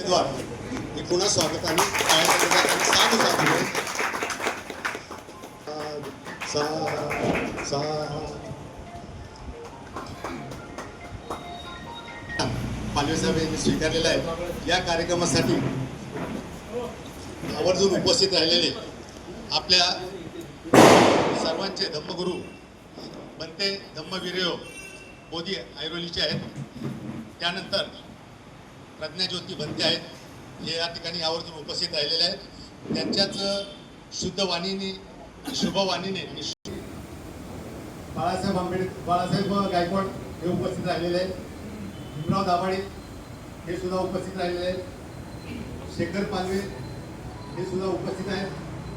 उमेदवार हे पुन्हा स्वागताने साधू पालवे साहेब यांनी स्वीकारलेला आहे। या कार्यक्रमासाठी आवर्जून उपस्थित राहिलेले आपल्या सर्वांचे धम्मगुरू बनते धम्मवीर्य मोदी ऐरोलीचे आहेत। त्यानंतर प्रज्ञाज्योती बनते आहेत, हे या ठिकाणी आवर्जून उपस्थित राहिलेले आहेत। त्यांच्याच शुद्ध वाणीने शुभ वाणीने बाळासाहेब गायकवाड हे उपस्थित राहिलेले आहेत। भीमराव दाभाडे हे सुद्धा उपस्थित राहिलेले आहेत। शेखर पालवे हे सुद्धा उपस्थित आहेत।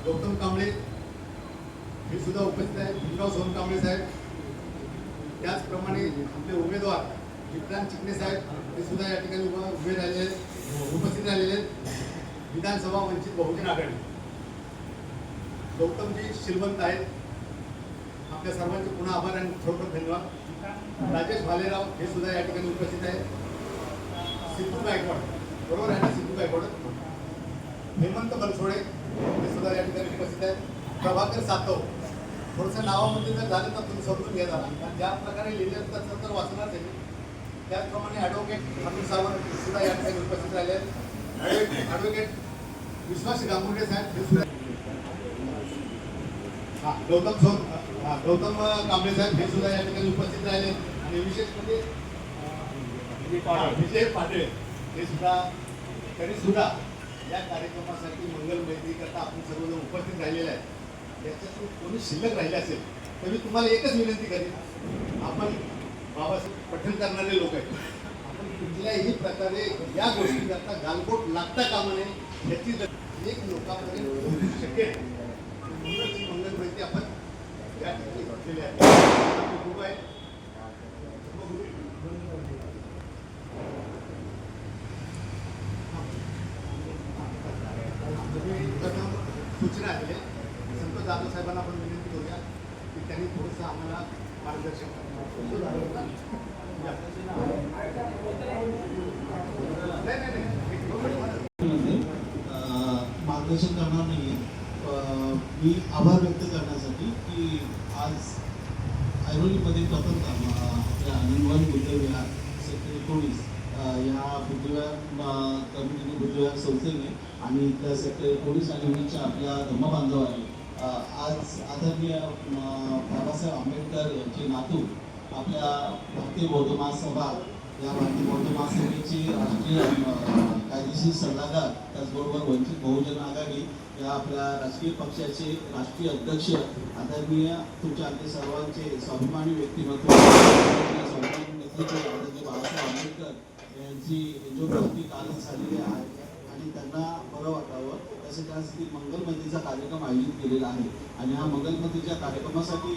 गौतम कांबळे हे सुद्धा उपस्थित आहेत। भीमराव सोनकांबळे साहेब, त्याचप्रमाणे आपले उमेदवार विक्रांत चिकणे साहेब हे सुद्धा या ठिकाणी उपस्थित राहिलेले आहेत। विधानसभा वंचित बहुजन आघाडी गौतमजी शिलवंत आहेत। आपल्या सर्वांचे पुन्हा आभार आणि खरोखर धन्यवाद। राजेश भालेराव हे सुद्धा या ठिकाणी उपस्थित आहेत। सिद्धू गायकवाड, बरोबर आहे ना, सिद्धू गायकवाड। हेमंत बनसोडे हे सुद्धा या ठिकाणी उपस्थित आहेत। प्रभाकर सातव, थोडंसं नावामध्ये जर झालं तर तुम्ही समजून घ्या जरा, कारण ज्या प्रकारे लिहिलं तर वाचणार नाही। त्याचप्रमाणे ॲडव्होकेट अमित सावंत सुद्धा या ठिकाणी उपस्थित राहिले आहेत। ॲडव्होकेट विश्वास गांगुर्डे साहेब हे सुद्धा, गौतम कांबळे साहेब हे सुद्धा या ठिकाणी उपस्थित राहिले। आणि विशेष म्हणजे विजय पाटील हे सुद्धा, तरी सुद्धा या कार्यक्रमासाठी मंगलमैत्री करता आपण सर्वजण उपस्थित राहिलेले आहेत। याच्यातून कोणी शिल्लक राहिले असेल तर मी तुम्हाला एकच विनंती करेन, आपण बाबासाहेब पठण करणारे लोक आहेत, आपण कुठल्याही प्रकारे या गोष्टी करता गालबोट लागता कामा नये, याची एक लोकांपर्यंत पोहोचू शकेल म्हणूनच ही मंगलमैत्री आपण या ठिकाणी घेतलेली आहे। गुरु आहे, सूचना आहे संतोष जाधव साहेबांना आपण विनंती करूया की त्यांनी थोडंसं आम्हाला मार्गदर्शन मार्गदर्शन करणार नाही। मी आभार व्यक्त करण्यासाठी की आज ऐरोलीमध्ये प्रथमतः आपल्या आनंदवन बुद्धविहार सेक्टर 19 या बुद्धविहार कमिटीने, बुद्धविहार संस्थेने आणि इथल्या सेक्टर 19 आणि 19च्या आपल्या धम्मबांधवांनी आज आदरणीय बाबासाहेब आंबेडकर यांचे नातू आपल्या भारतीय बौद्ध महासभा, या भारतीय बौद्ध महासभेचे राष्ट्रीय कायदेशीर सल्लागार, त्याचबरोबर वंचित बहुजन आघाडी या आपल्या राजकीय पक्षाचे राष्ट्रीय अध्यक्ष, आदरणीय तुमच्या आमचे सर्वांचे स्वाभिमानी व्यक्तिमत्व, स्वाभिमानी नेतृत्व आदरणीय बाबासाहेब आंबेडकर यांची यशोप्राप्ती कालच झालेली आहे आणि त्यांना बरं वाटावं त्यासाठी मंगलमैत्रीचा कार्यक्रम आयोजित केलेला आहे। आणि हा मंगलमैत्रीच्या कार्यक्रमासाठी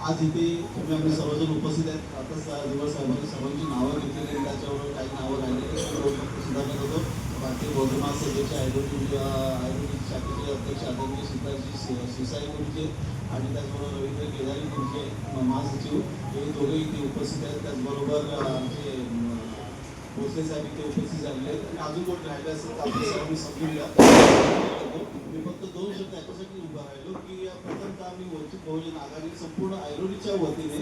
आज इथे तुम्ही आम्ही सर्वजण उपस्थित आहेत। आता दिवस साहेबांनी सर्वांची नावं घेतलेली, त्याच्यावर काही नावं राहिलेली सुधारण्यात होतो। भारतीय बौद्ध महासभेचे ऐरोली शाखेचे अध्यक्ष आदरणीय सीताजी सिसाई गुरुजी आणि त्याचबरोबर रवींद्र केदारी गुरुजी महासचिव हे दोघे इथे उपस्थित आहेत। त्याचबरोबर आमचे भोसले साहेब इथे उपस्थित झालेले आहेत आणि अजून कोण राहिले असेल तर आपण सर्वांनी समजून घ्या। मी फक्त 2 शब्द याच्यासाठी उभा राहिलो की प्रथमतः आम्ही वंचित बहुजन आघाडी संपूर्ण ऐरोलीच्या वतीने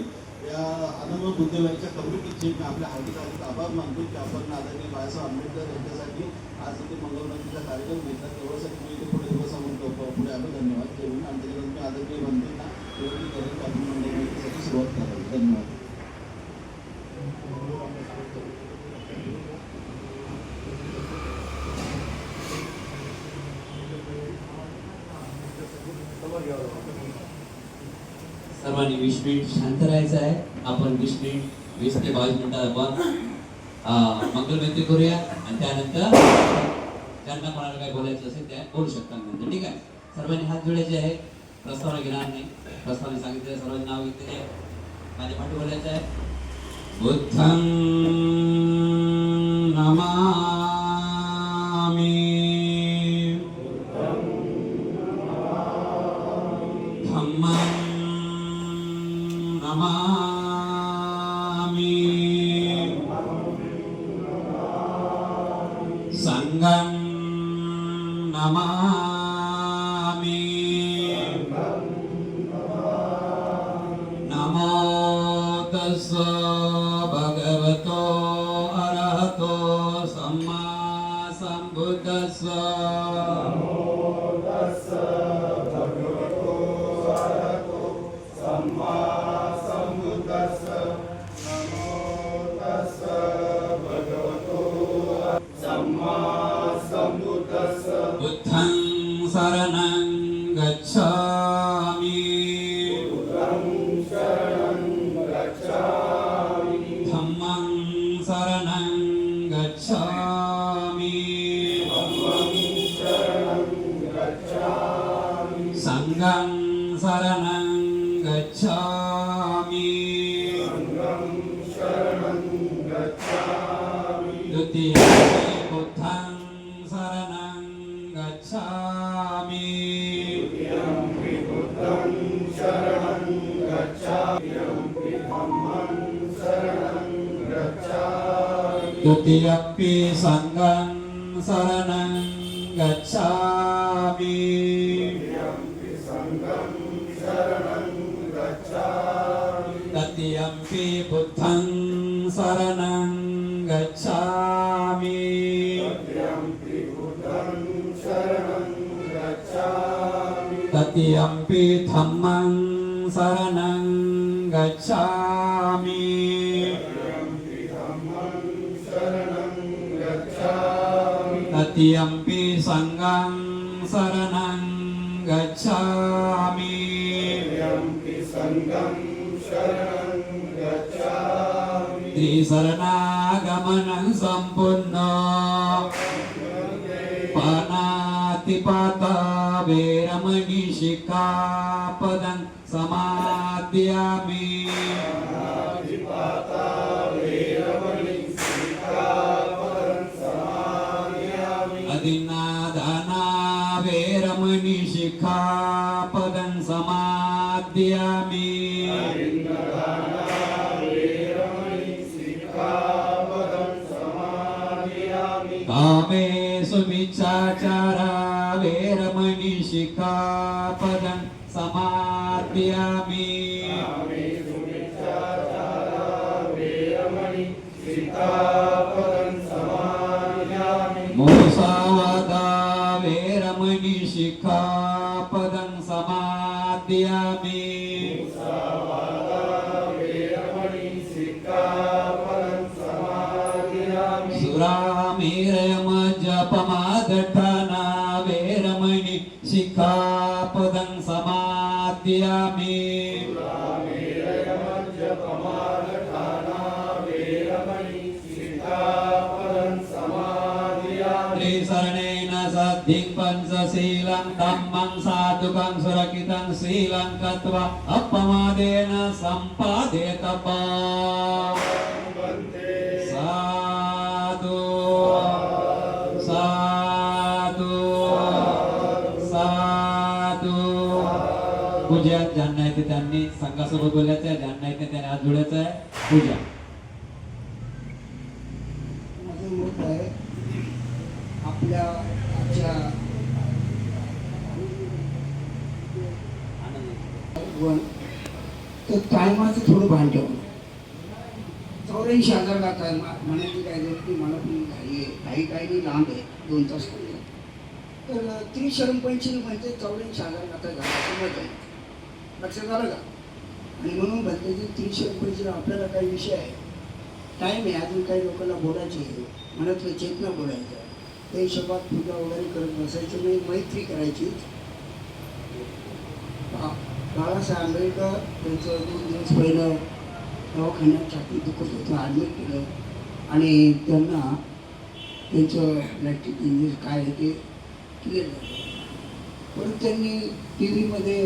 या आनंदवन बुद्धविहारच्या कमिटीचे मी आपल्या हार्दिक आभार मानतो की आपण आदरणीय बाबासाहेब आंबेडकर यांच्यासाठी आज इथे मंगलमैत्रीचा कार्यक्रम घेतला। तेवढ्यासाठी मी इथे पुढे दिवस पुढे आलो। धन्यवाद देऊन आणि त्याच्यानंतर मी आदरणीय बनतेना विनंती करेन की आपण मंगलमैत्रीसाठी सुरुवात करावी। धन्यवाद। सर्वांनी 20 मिनिट शांत राहायचं आहे। आपण 20 मिनिट 20 ते 22 मिनिटात आपण मंगलमैत्री करूया आणि त्यानंतर ज्यांना कोणाला काय बोलायचं असेल त्या बोलू शकता नंतर, ठीक आहे। सर्वांनी हात जोडायचे आहे, प्रस्तावना घेणार नाही। प्रस्तावना सांगितलं सर्वांनी नाव घेतलेले आहे, माझ्या पाठी बोलायचं आहे। बुद्धं नमामि, धम्मं नमामि, संघं संगं नमामि नमो तस्स भगवतो अरहतो सम्मा सम्बुद्धस्स बुद्धं शरणं गच्छामि धम्मं शरणं गच्छामि संघं शरणं गच्छामि द्वितीयं बुद्धं शरणं गच्छामि द्वितीयंपि संघं शरणं गच्छामि तृतीयंपि बुद्धं शरणं गच्छामि तृतीयंपि धम्मं शरणं गच्छामि तृतीयंपि संघं शरणं गच्छामि त्रिशरणागमनं सम्पूर्ण पानातिपाता वेरमणि शिखापदं समादयामि अदिन्नादाना वेरमणि शिखापदं समादयामि कामेषु मिच्छाचारा वेरमणि शिखापदं समादयामि मुसावादा वेरमणि शिखापदं समादयामि सुरामेरयमज्जपमादठाना वेरमणि शिखापदं समादयामि त्रिशरणेन सद्धिं पंचशीलं धम्मं साधुकं सुरक्षितं शीलं कृत्वा अपमादेन सम्पादयेतपा साधु साधु साधु पूजा ज्यांना येते त्यांनी संघासोबत बोलायचं आहे, ज्यांना येते त्याने हात जोडायचा आहे. पूजा माझं मत आहे आपल्या आजच्या तर टायमाचं थोडं भान ठेवणं. 84,000 गात आहे म्हणायची काय की मला पण घाई आहे, काही नाही लांब आहे 2 तास लागले. तर 30 शरण 25 म्हणजे 84,000 गाता झाला समज आहे. लक्षात आलं का? आणि म्हणून म्हणते की 30 शरण 25 आपल्याला काही विषय आहे, टाईम आहे, अजून काही लोकांना बोलायचे आहे, मनातलं चेतना बोलायचं, त्या हिशोबात पूजा वगैरे करत बसायचं नाही, मैत्री करायची. बाळासाहेब आंबेडकर त्यांचं 2 दिवस पहिलं दवाखान्यात छाती दुखत होतं, ॲडमिट केलं आणि त्यांना त्यांचं लॅक्टिक इंजेक्शन काय आहे ते क्लिअर झालं. परत त्यांनी टी व्हीमध्ये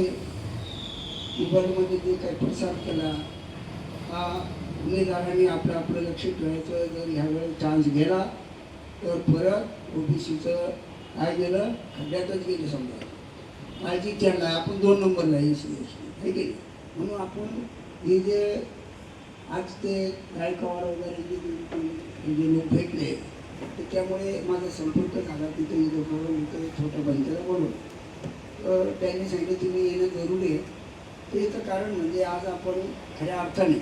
मोबाईलमध्ये जे काही प्रसार केला, हा गुन्हेगारांनी आपलं लक्ष ठेवायचं. जर ह्यावेळेस चान्स गेला तर परत OBCचं काय गेलं, खड्ड्यातच गेलं समजा. काळजी त्यांना आपण 2 नंबरला आहे की नाही. म्हणून आपण हे जे आज ते गायकवाड वगैरे जे लोक भेटले तर त्यामुळे माझा संपर्क झाला तिथे इथं छोट्या बंकेला बोलवलं. त्यांनी सांगितलं तुम्ही येणं जरुरी आहे. ते याचं कारण म्हणजे आज आपण खऱ्या अर्थाने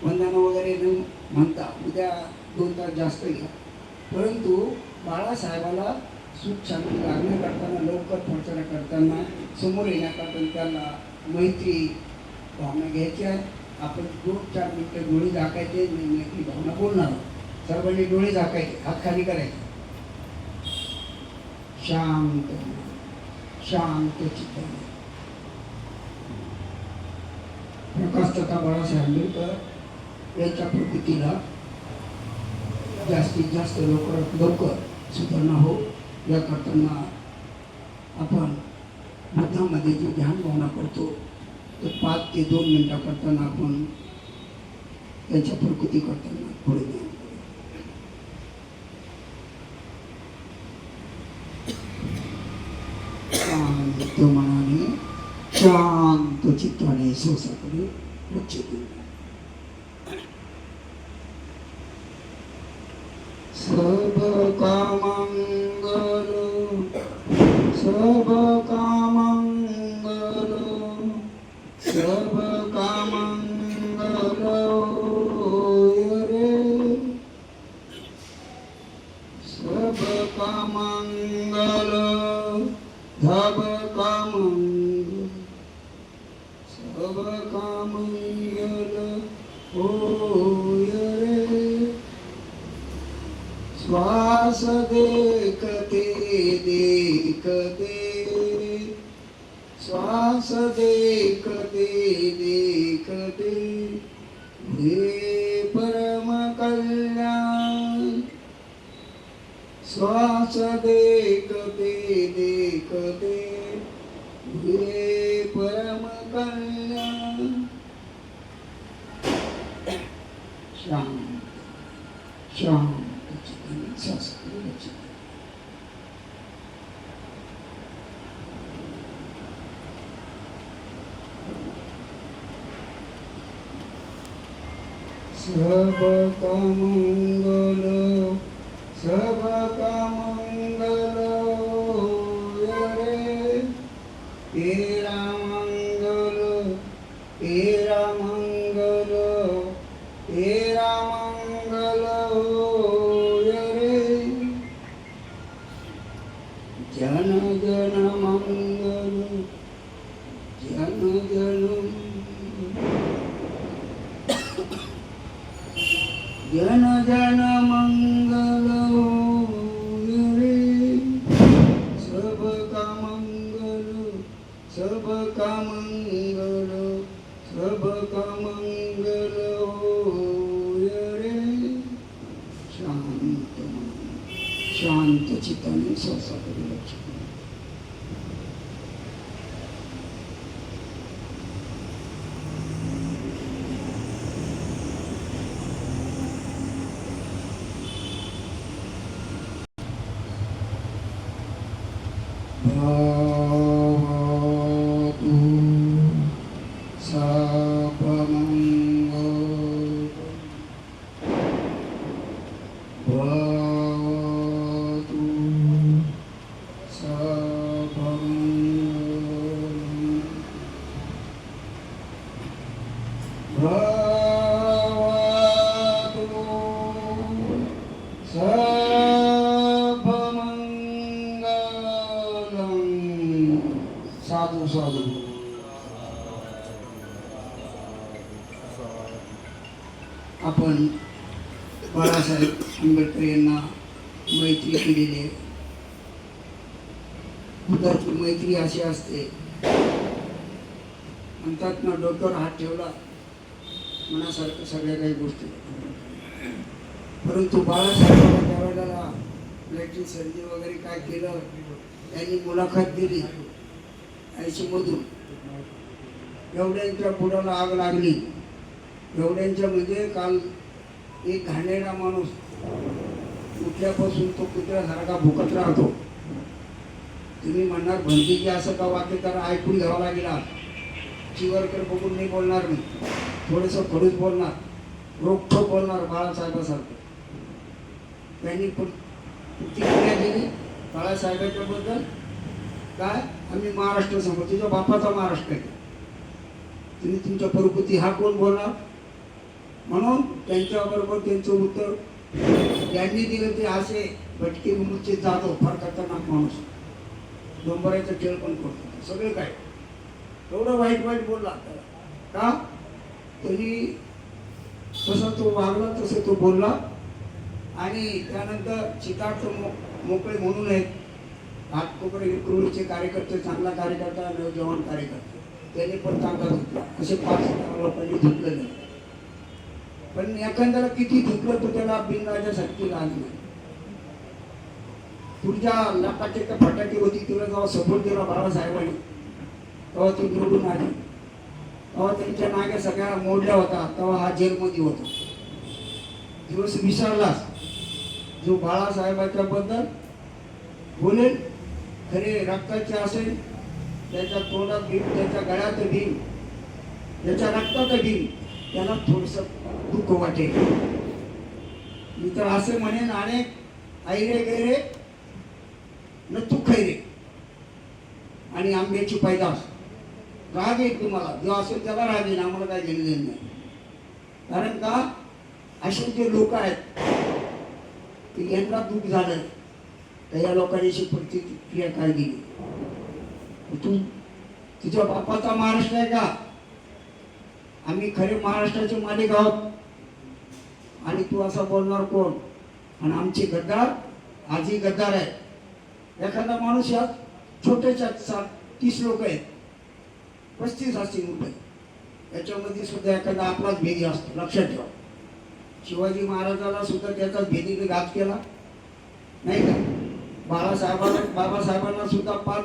वंदना वगैरे न म्हणता उद्या 2 तास जास्त घ्या, परंतु बाळासाहेबाला सुख शांती लागण्या करताना, लवकर पोहोचण्या करताना, समोर येण्याकरता त्यांना मैत्री भावना घ्यायची आहे. आपण 2-4 मिनिटं डोळे झाकायचे, मैत्री भावना बोलणार आहोत. सर्वांनी डोळे झाकायचे, हात खाली करायचे, शांत शांत चित्ताने. प्रकाशतथा बाळासाहेब आंबेडकर यांच्या प्रकृतीला जास्तीत जास्त लवकर सुधारणा हो या करताना आपण बुद्धामध्ये जी ध्यान भावना करतो तर 5 ते 2 मिनिटं करताना आपण त्यांच्या प्रकृती करताना पुढे ध्यान शांत मनाने शांत चित्ताने श्वासाकडे लक्ष देऊ. सब कामंगल सब कामंगल सब कामंगल रे सब कामंगल धब कामंगल सब कामंगल होय रे. श्वास देखते देखते श्वास देखते देखते हे परम कल्याण. श्वास देखते देखते हे परम कल्याण. शांत शांत सब कामंगल सब कामंगल रे. तेरा मंगल तेरा मंगल तेरा मंगल रे. जन जन मंगल जन जन जन जन मंगल रे. सब का मंगल सब का मंगल सब का मंगल रे. शांत शांत चित्ताने श्वासाकडे लक्ष द्या. भवतु सर्वमङ्गलं भवतु सर्वमङ्गलं भवतु साधू साधू. आपण बाळासाहेब आंबेडकर यांना मैत्री केलेली आहे. उदाची मैत्री अशी असते, म्हणतात ना, डोक्यावर हात ठेवला मनासारखं सगळ्या काही गोष्टी. परंतु बाळासाहेबांना त्यावेळेला इलेक्ट्रिक सर्जरी वगैरे काय केलं, त्यांनी मुलाखत दिली 80 मधून. एवढ्यांच्या बुडाला आग लागली, एवढ्यांच्या म्हणजे काल एक घाणेरडा माणूस उठल्यापासून तो कुत्र्यासारखा भुकत राहतो. तुम्ही म्हणणार भंतीजी असं का वाक्य, तर ऐकून घ्यावं लागेल. चिवरकर बघून नाही बोलणार मी, थोडंसं खडूस बोलणार, रोखठोक बोलणार बाळासाहेबासारखं. त्यांनी प्रतिक्रिया दिली बाळासाहेबांच्या बद्दल. काय आम्ही महाराष्ट्र समोर तुझ्या बापाचा महाराष्ट्र आहे, तुम्ही तुमच्या प्रकृती हा कोण बोलणार. म्हणून त्यांच्याबरोबर त्यांचं उत्तर त्यांनी दिलं ते असे भटके मुलचे जाधव फार खतरनाक माणूस, डोंबराचा खेळ पण करतो सगळं काय, एवढं वाईट वाईट बोलला का तरी तसा तो वागला तसं तो बोलला. आणि त्यानंतर सिद्धार्थ मोकळे म्हणून आहेत घाटकोपर विक्रोळीचे कार्यकर्ते, चांगला कार्यकर्ता, नवजवान कार्यकर्ते, त्यांनी पण चांगला धुतला. असे 5 लोकांनी धुतलं नाही, पण एखाद्याला किती धुतलं तर त्याला बिनराजासारखी लाज नाही. तुझ्या लाटाचे का फटाके होती तुला जेव्हा सपोर्ट दिला बाळासाहेबांनी तेव्हा ती निवडून आली, तेव्हा त्यांच्या नाग्या सगळ्या मोडल्या होता, तेव्हा हा जेलमध्ये होता. दिवस विसरलास. जो बाळासाहेबांच्या बद्दल बोलेल खरे रक्ताचे असेल, त्याच्या तोंडात भीम, त्याच्या गळ्यात भीम, त्याच्या रक्तात भीम, त्याला थोडस दुःख वाटेल. मी तर असे म्हणेन अनेक ऐरे गैरे न तू खैरे आणि आंब्याची पैदास. राग येईल तुम्हाला, जो असेल त्याला राग येईल, आम्हाला काय घेणं देणं नाही. कारण का असे जे लोक आहेत ते यांना दुःख झालं तर या लोकांनी अशी प्रतिक्रिया काय दिली. तू तुझ्या बापाचा महाराष्ट्र आहे का. आम्ही खरे महाराष्ट्राचे मालिक आहोत आणि तू असं बोलणार कोण. आणि आमचे गद्दार आजही गद्दार आहे. एखादा माणूस यात छोट्याच्या 30 लोक आहेत, 35 असतील रुपये, याच्यामध्ये सुद्धा एखादा आपलाच भेदी असतो, लक्षात ठेवा. शिवाजी महाराजाला सुद्धा त्याचाच भेदीने घात केला नाही का. बाबासाहेबांना सुद्धा 5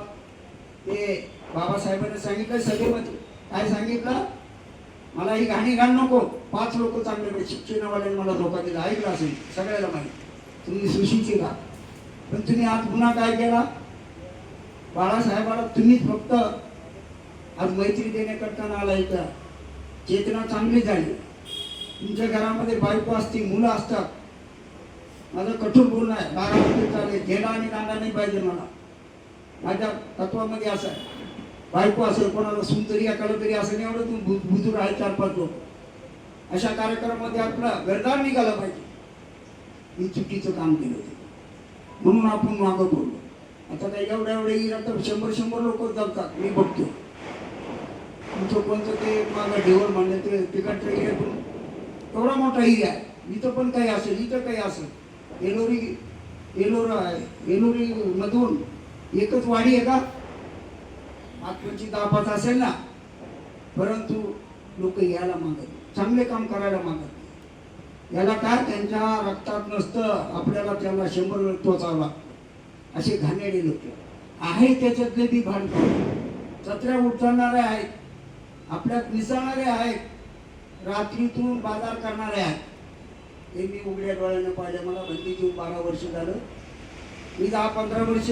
ते बाबासाहेबांनी सांगितलं सभेमध्ये काय सांगितलं, मला ही गाणी घाल नको, 5 लोक चांगले शिक्षणावाल्याने मला धोका दिला. ऐकलं असेल सगळ्याला माहिती, तुम्ही सुशिक्षित आहात. पण तुम्ही आज पुन्हा काय केला, बाळासाहेबाला तुम्हीच फक्त आज मैत्री देण्याकरता आलाय का. चेतना चांगली झाली. तुमच्या घरामध्ये बायको असते, मुलं असतात. माझं कठोर बोलणं आहे, बारामध्ये चालेल, घेणं आणि दांडा नाही पाहिजे. मला माझ्या तत्वामध्ये असं आहे, बायको असेल, कोणाला सुंदरी एकाला तरी असेल, एवढं तुम्ही बुजूर आहे 4-5 लोक. अशा कार्यक्रमामध्ये आपला घरदार निघाला पाहिजे. मी चुकीचं काम केलं होतं म्हणून आपण मागं बोललो. आता काय एवढे तर 100 लोक जगतात. मी बघतो तुमचं कोणतं ते मागं ढेवर म्हणलं ते तिकडच्या एरियातून एवढा मोठा एरिया आहे. इथं पण काही असेल, इथं काही असेल. एलोरी मधून एकच वाडी आहे का. 5-10 असेल ना, परंतु लोक यायला मागत, चांगले काम करायला मागत. याला काय त्यांच्या रक्तात नसतं, आपल्याला त्याला 100 वेळ टोचावा. असे घाणेरडे लोक आहे. त्याच्यातले बी भांडण सत्र्या उठवणारे आहेत, आपल्यात मिसळणारे आहेत, रात्रीतून बाजार करणारे आहेत. हे मी उघड्या डोळ्यानं पाहिलं. मला बंदी घेऊन 12 वर्ष झालं. मी 10-15 वर्ष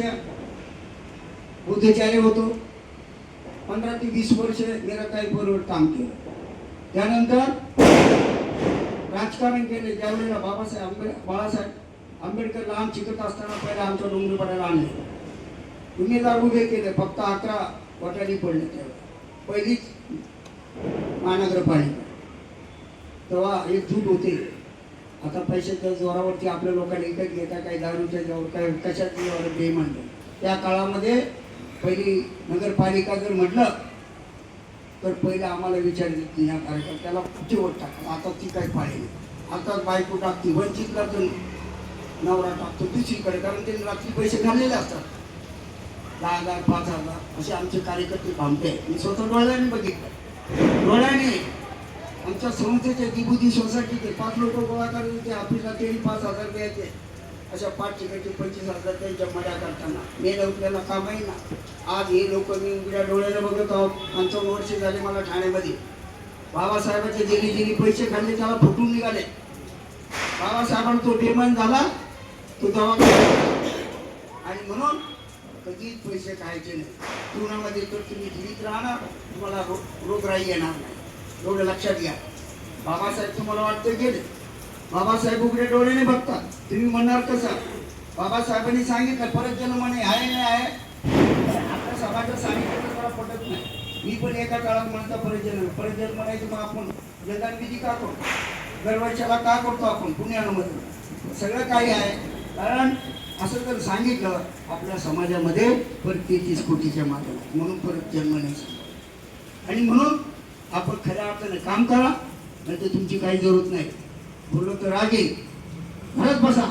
बुद्धचार्य होतो. 15 ते 20 वर्ष निराकारी बरोबर काम केलं. त्यानंतर राजकारण केले. ज्यावेळेला बाळासाहेब आंबेडकर लहान शिकत असताना पहिला आमच्या डोंगरीपाड्याला आणले. उमेदवार उभे केले, फक्त 11 वटाडी पडले. त्यावेळेला पहिलीच महानगरपालिका. तेव्हा एकजूट होते. आता पैशाच्या जोरावरती आपल्या लोकांनी विकत घेता, काही दारूच्या जोरावर, काही कशाच्या जोरावर बेईमान. त्या काळामध्ये पहिली नगरपालिका जर म्हटलं तर पहिलं आम्हाला विचारली या कार्यकर्त्याला कुठे वोट टाकला. आता ती काही पाहिली. आता बायको टाकते, वंचितला तर नवरा टाकतो दुसरीकडे, कारण त्यांनी रात्री पैसे घाललेले असतात. 10,000 5,000 असे आमचे कार्यकर्ते भामटे. मी स्वतः डोळ्याने बघितलं. डोळ्याने आमच्या संस्थेचे दिबुदी सोसायटीचे 5 लोक गोळा करत होते. ऑफिसला तरी 5,000 द्यायचे. अशा 5 ठिकाणचे 25,000 त्यांच्या मजा करताना मेल उठल्याला कामही ना. आज हे लोक मी उघड्या डोळ्याने बघत आहोत. 55 वर्ष झाले मला ठाण्यामध्ये. बाबासाहेबांचे जेली पैसे खाल्ले, त्याला फुटून निघाले. बाबासाहेबांना तो बेमान झाला, तो दवाखान्यात. आणि म्हणून कधीच पैसे खायचे नाही. जीवनामध्ये तर तुम्ही जीवित राहणार, तुम्हाला रोगराई येणार नाही. एवढं लक्षात घ्या. बाबासाहेब तुम्हाला वाटतं गेले, बाबासाहेब उघडे डोळ्याने बघतात. तुम्ही म्हणणार कसं? बाबासाहेबांनी सांगितलं परत जन्म नाही आहे, नाही आहे. आपल्या समाजात सांगितलं तर मला पटत नाही. मी पण एका काळात म्हणतो परत जन्म नाही, तर मग आपण जगानविधी का करतो? दरवर्षाला का करतो आपण पुण्यामध्ये? सगळं काही आहे. कारण असं जर सांगितलं आपल्या समाजामध्ये परत 33 कोटीच्या मागे म्हणून परत जन्म नाही. आणि म्हणून आपण खऱ्या अर्थाने काम करा, नाही तर तुमची काही जरूरत नाही. बोललो तर रागे घरात बसा,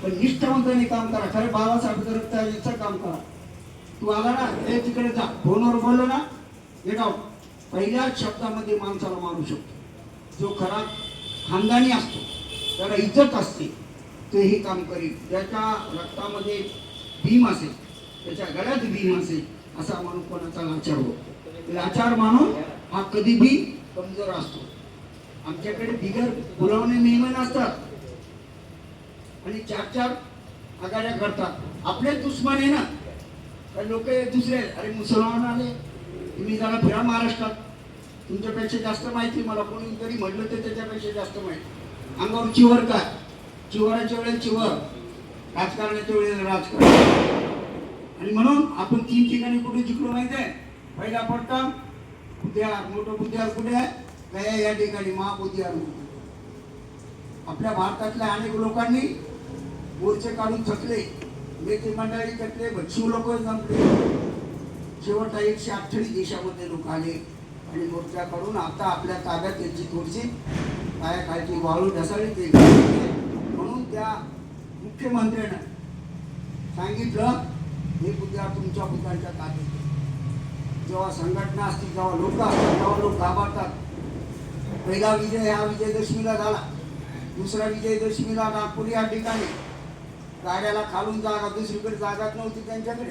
पण निष्ठावंताने काम करा. खरं बाबासाहेब याचं काम करा. तू आला ना, हे तिकडे जा, फोनवर बोललो ना, गेट आउट. पहिल्याच शब्दामध्ये माणसाला मारू शकतो. जो खरा खानदानी असतो, त्याला इज्जत असते, ते हे काम करील. त्याच्या रक्तामध्ये भीम असेल, त्याच्या गळ्यात भीम असेल, असा म्हणून कोणाचा लाचार होतो. लाचार मानून हा कधी भी कमजोर असतो. आमच्याकडे बिगर बोलावणे मेहमान असतात आणि 4-4 आघाड्या करतात. आपले दुश्मन आहे ना, तर लोक दुसरे, अरे मुसलमान आले, तुम्ही जरा फिरा महाराष्ट्रात, तुमच्यापेक्षा जास्त माहिती मला. कोणी जरी म्हटलं तर त्याच्यापेक्षा जास्त माहिती. अंगावर चिवर काय, चिवराच्या वेळेस चिवर, राजकारणाच्या वेळेस राजकारण. आणि म्हणून आपण 3 ठिकाणी कुठे जिंकलो माहिती आहे? पहिला पट्टा बुद्धिहार, मोठं बुद्धिहार कुठे आहे? गया या ठिकाणी महाबुद्धिहार. आपल्या भारतातल्या अनेक लोकांनी मोर्चे काढून थकले, नेते मंडळी थकले, भक्षू लोक जमले. शेवटला 128 देशामध्ये लोक आले आणि मोर्चा काढून आता आपल्या ताब्यात त्यांची थोडीशी पायाखालची वाळू ढसाळी ते. म्हणून त्या मुख्यमंत्र्यानं सांगितलं, हे बुद्धिहार तुमच्या बुद्धांच्या ताब्यात. जेव्हा संघटना असतील, जेव्हा लोक असतात, तेव्हा लोक घाबरतात. पहिला विजय हा विजयदशमीला झाला. दुसरा विजयदशमीला नागपूर या ठिकाणी गाड्याला खालून जागा, दुसरीकडे जागाच नव्हती त्यांच्याकडे.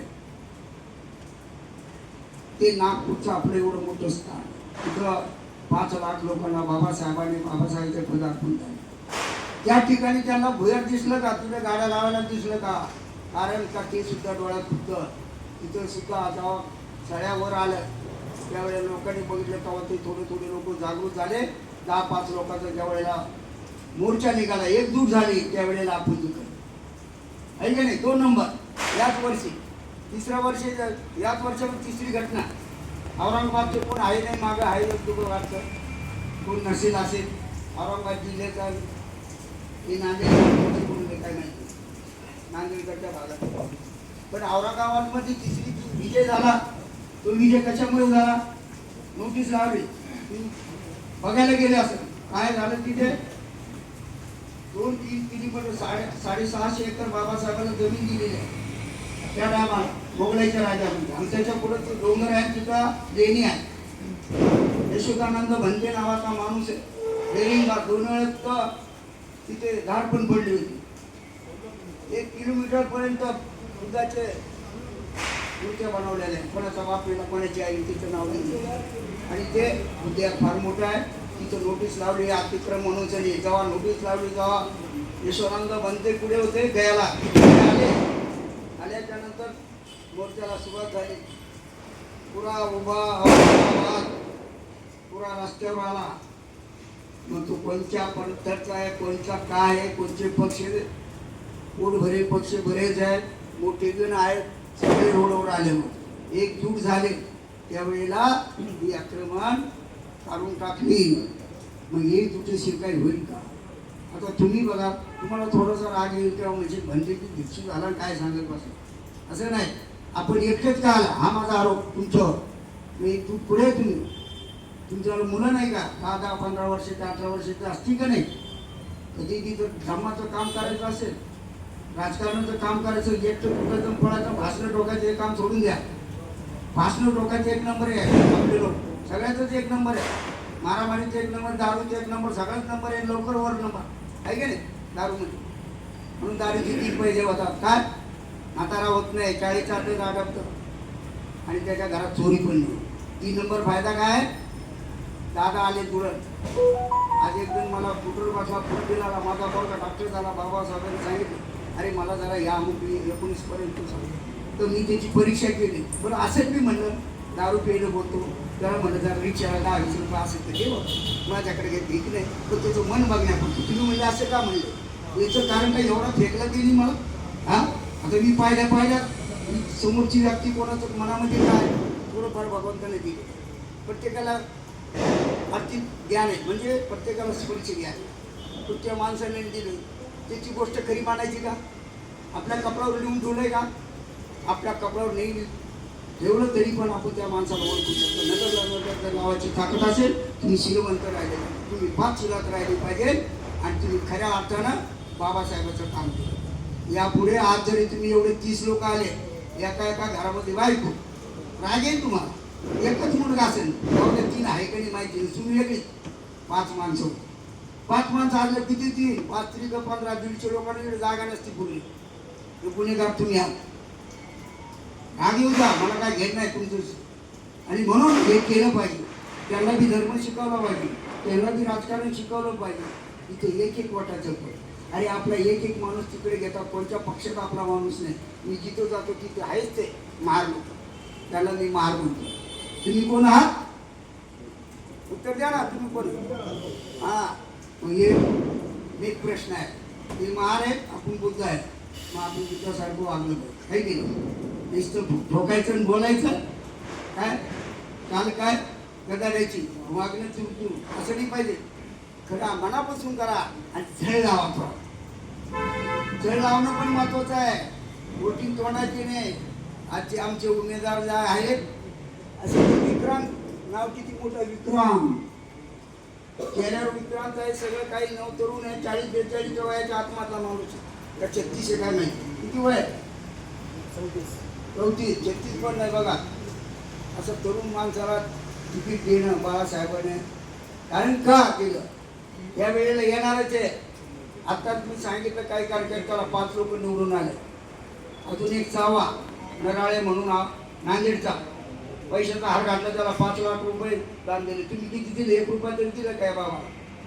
ते नागपूरचं आपलं एवढं मोठं स्थान, तिथं 5 लाख लोकांना बाबासाहेबांचे पदार्पण झाले. त्या ठिकाणी त्यांना भुयार दिसलं का? तिथे गाड्या लावायला दिसलं का? कारण का ते सुद्धा डोळ्यात फुटतं. तिथं सुद्धा जेव्हा सळ्यावर आलं त्यावेळेला लोकांनी बघितलं, तेव्हा ते थोडे लोक जागृत झाले. 10-5 लोकांचा ज्या वेळेला मोर्चा निघाला, एकजूट झाली, त्यावेळेला आपण जिंकलो. आहे का नाही? 2 नंबर याच वर्षी. तिसऱ्या वर्षी याच वर्षामध्ये तिसरी घटना. औरंगाबादचे कोण आहे नाही मागं, आहे तुकडं वाटतं, कोण नसेल असेल. औरंगाबाद जिल्ह्याचा हे नांदेड काय माहिती, नांदेडकडच्या भागात. पण औरंगाबादमध्ये तिसरी विजय झाला. तो विजय कशामुळे झाला? नोटीस लावली, बघायला गेले असं काय झालं तिथे. 2-3 किलोमीटर 650 एकर बाबासाहेबांना जमीन दिलेली आहे त्या टायमाला मोगलाईच्या राजामध्ये. आणि त्याच्या पुढे ते डोंगर आहे, तिथं लेणी आहे. यशोदानंद भंते नावाचा माणूस आहे, रेलिंगबाग. 2 वेळेस तिथे झाड पण पडली होती. 1 किलोमीटर पर्यंत बुद्धाचे मूर्त्या बनवलेल्या आहेत. कोणाचा बापीला, कोणाची आई, तिचं नाव लिहिलं. आणि ते बुद्धिहार फार मोठं आहे. तिथं नोटीस लावली, अतिक्रम म्हणून चली. जेव्हा नोटीस लावली तेव्हा यशोदानंद भंते पुढे होते गयाला आल्याच्या नंतर मोर्चाला सुरुवात झाली. पुरा उभा आवाज पुरा रस्त्यावर आला. मग तो कोणत्या पंथाचा आहे, कोणता काय आहे, कोणते पक्ष, पोटभरे पक्ष बरेच आहेत, मोठे जण आहेत, सगळे रोडवर आले. मग एकजूट झाले. त्यावेळेला ही आक्रमण काढून टाकली. मग एकजुटीशी काही होईल का? आता तुम्ही बघा, तुम्हाला थोडासा राग येईल तेव्हा म्हणजे भंतेची भिक्षू झाला काय सांगत बसा, असं नाही. आपण एकटेच का आला हा माझा आरोप तुमच्यावर. मी तू पुढे तुमच्याला मुलं नाही का? 10-15 वर्षाचे 18 वर्षाचे असतील का नाही? कधी तिथं धर्माचं काम करायचं असेल, राजकारणाचं काम करायचं, एकटं टोकायचं पडायचं, भाषणं टोकायचं हे काम सोडून द्या. भाषणं टोकायचं 1 नंबर आहे आपले लोक, सगळ्यातच 1 नंबर आहे. मारामारीचं 1 नंबर, दारूचं 1 नंबर, सगळ्याच नंबर आहे. लवकर वर नंबर आहे की नाही दारूमध्ये. म्हणून दारूचे 3 पैसे होतात. काय म्हातारा होत नाही, 40 आठवत आटपतं आणि त्याच्या घरात चोरी पण नाही. 3 नंबर फायदा काय आहे? दादा आले तुरंत. आज एक जण मला कुठून बसला, फोन दिला, माझा पोरगा डॉक्टर झाला. बाबासाहेबांनी सांगितलं, अरे मला जरा या मुली 19 पर्यंत सांग. तर मी त्याची परीक्षा केली. बरं असंच मी म्हणलं दारू प्यायला बोलतो, त्याला म्हणलं जर रिक्षाला 10-20 रुपये असेल तर घे बाबा, माझ्याकडे घेत की नाही, पण त्याचं मन बघण्यापुरतं. तुम्ही म्हणजे असं का म्हणलं? याचं कारण काय एवढा फेकला गेली मला? हां, आता मी पाहिल्या समोरची व्यक्ती कोणाचं मनामध्ये काय थोडंफार भगवंताने दिले. प्रत्येकाला आर्थिक ज्ञान आहे, म्हणजे प्रत्येकाला स्पर्श ज्ञान आहे. कुठच्या माणसाने दिलं त्याची गोष्ट खरी मानायची का? आपल्या कपड्यावर लिहून ठेवलंय का? आपल्या कपड्यावर नाही ठेवलं तरी पण आपण त्या माणसाला ओळखू शकतो. नगर नावाची ताकद असेल, तुम्ही श्रीमंत राहिले, तुम्ही 5 लाख राहिले पाहिजे आणि तुम्ही खऱ्या अर्थानं बाबासाहेबाचं काम केलं. यापुढे आज जरी तुम्ही एवढे 30 लोक आले, एका घरामध्ये बायको राग येईल तुम्हाला. एकच मुलगा असेल, एवढे 3 आहे का नाही माहिती नाही, तुम्ही वेगळीच 5 माणसं. 5 माणसं आले किती 3 5 3 15 150 लोकांना जागा नसती पुरली. गुन्हेगार तुम्ही आहात. राग येऊ द्या, मला काय घेत नाही तुमचं. आणि म्हणून हे केलं पाहिजे. त्यांना बी धर्म शिकवला पाहिजे, त्यांना बी राजकारण शिकवलं पाहिजे. इथे एक वाटायचं पण. आणि आपला एक माणूस तिकडे घेता, कोणत्या पक्षात आपला माणूस नाही. मी जिथं जातो तिथे आहेच ते महार लोक, त्याला मी महार म्हणतो. तुम्ही कोण आहात? उत्तर द्या ना, तुम्ही कोण? हां, मग हे एक प्रश्न आहे. ते महार आहेत, आपण बुद्ध आहेत, मग आपण बुद्धासारखं वागलं पाहिजे, आहे की नाही? नुसतं ठोकायचं आणि बोलायचं काय? काल काय गदाड्याची वागणं चुरचू असं नाही पाहिजे. खरा मनापासून करा आणि झळ लावा. झळ लावणं पण महत्वाचं आहे. वोटिंग तोंडाची नाही. आजचे आमचे उमेदवार जे आहेत असे विक्रांत, नाव किती मोठं विक्रांत, चेहऱ्यावर विक्रांत आहे, सगळं काही नव तरुण आहे. 40-42 वयाच्या आत्मातला माणूस या 36 काय नाही, किती वय? 34-36 पण नाही बघा. असं तरुण माणसाला तिकीट देणं बाळासाहेबांनी कारण का केलं? या वेळेला येणारच आहे. आता तुम्ही सांगितलं काही कार्यकर्त्याला 5 लोक निवडून आले. अजून एक 6वा नराळे म्हणून नांदेडचा पैशाचा हार घातला, त्याला 5 लाख रुपये दान दिले. तुम्ही किती दिले? 1 रुपया तरी दिलं काय बाबा?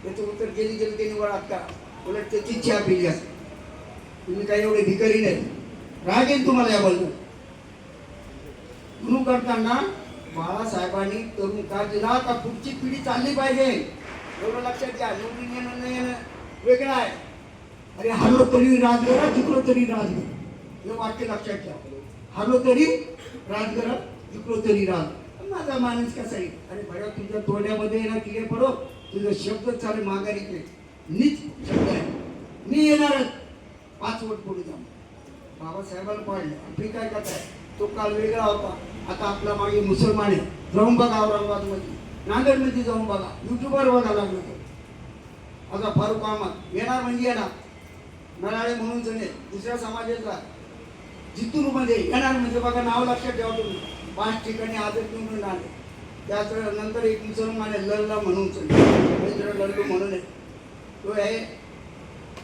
त्याचं उत्तर गेली ते निवड का? उलट त्याची इच्छा पिली असते. तुम्ही काही एवढे भिकारी नाही. राग येईल तुम्हाला याबद्दल. म्हणून करताना बाळासाहेबांनी तरुण काळ दिला का पुढची पिढी चालली पाहिजे, एवढं लक्षात घ्या. निवडून येणं नाही येणं वेगळं आहे. अरे हरलो तरी राजगरा, जिंकलो तरी राजगरा, हे वाक्य लक्षात घ्या. हरलो तरी राजगरा, जिंकलो तरी राज. माझा माणूस कसा आहे? अरे भया तुझ्या तोंड्यामध्ये ना किडे पडो, तुझं शब्द चालू माघारी के नीच शब्द आहे. मी येणारच 5 वोट पुढे जाऊन बाबासाहेबांना पाडलं. आपली काय कथा आहे? तो काल वेगळा होता, आता आपला मागे मुसलमान आहे. जाऊन बघा औरंगाबादमध्ये, नांदेडमध्ये जाऊन बघा, युट्यूबवर बघा लागलं तर. आता फारुख अहमद येणार म्हणजे येणार, नराळे म्हणून जणे दुसऱ्या समाजाचा जितूरमध्ये येणार म्हणजे बघा, नाव लक्षात ठेवा तुम्ही. 5 ठिकाणी आजच निवडून आले. त्याच नंतर एक मुसलमान आहे लल्ला म्हणून लल्लू म्हणून आहे, तो आहे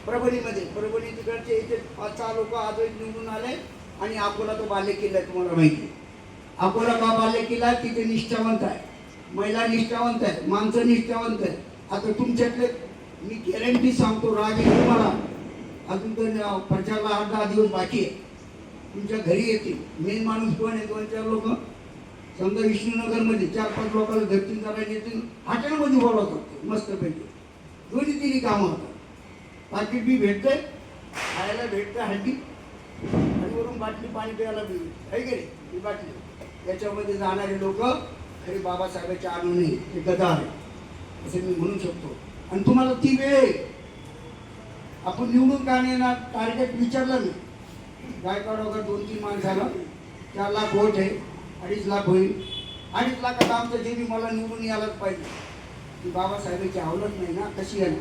परभणीमध्ये. परभणी तिकडचे इथे 5-6 लोक आजच निवडून आले. आणि अकोला तो बाल्य किल्ला तुम्हाला माहिती आहे. अकोला का बाल्य किल्ला? तिथे निष्ठावंत आहे, महिला निष्ठावंत आहे, माणसं निष्ठावंत आहे. आता तुमच्यातले मी गॅरंटी सांगतो, राग येईल तुम्हाला. अजून तर प्रचारला 8-10 दिवस बाकी आहे. तुमच्या घरी येतील. मेन माणूस कोण आहे? 2-4 लोक. समजा विष्णुनगरमध्ये 4-5 लोकांना धरतील, जरा येतील, हॉटेलमध्ये बोलवतात मस्तपैकी. 2-3 कामं होतात. पाकिट बी भेटतंय, खायला भेटतं हड्डी, आणि वरून बाटली पाणी प्यायला मिळेल, आहे की नाही? ही बाटली त्याच्यामध्ये जाणारे लोक खरी बाबासाहेबांच्या आणून हे गदार आहे असं मी म्हणू शकतो. आणि तुम्हाला ती वेळ आहे. आपण निवडून का नाही येणार? टार्गेट विचारलं मी. गायकवाड वगैरे 2-3 माणसाला 4 लाख वोट आहे, 2.5 लाख होईल. 2.5 लाखात आमचं जे बी मला निवडून यायलाच पाहिजे. ती बाबासाहेबांची आवडत नाही ना, कशी आहे?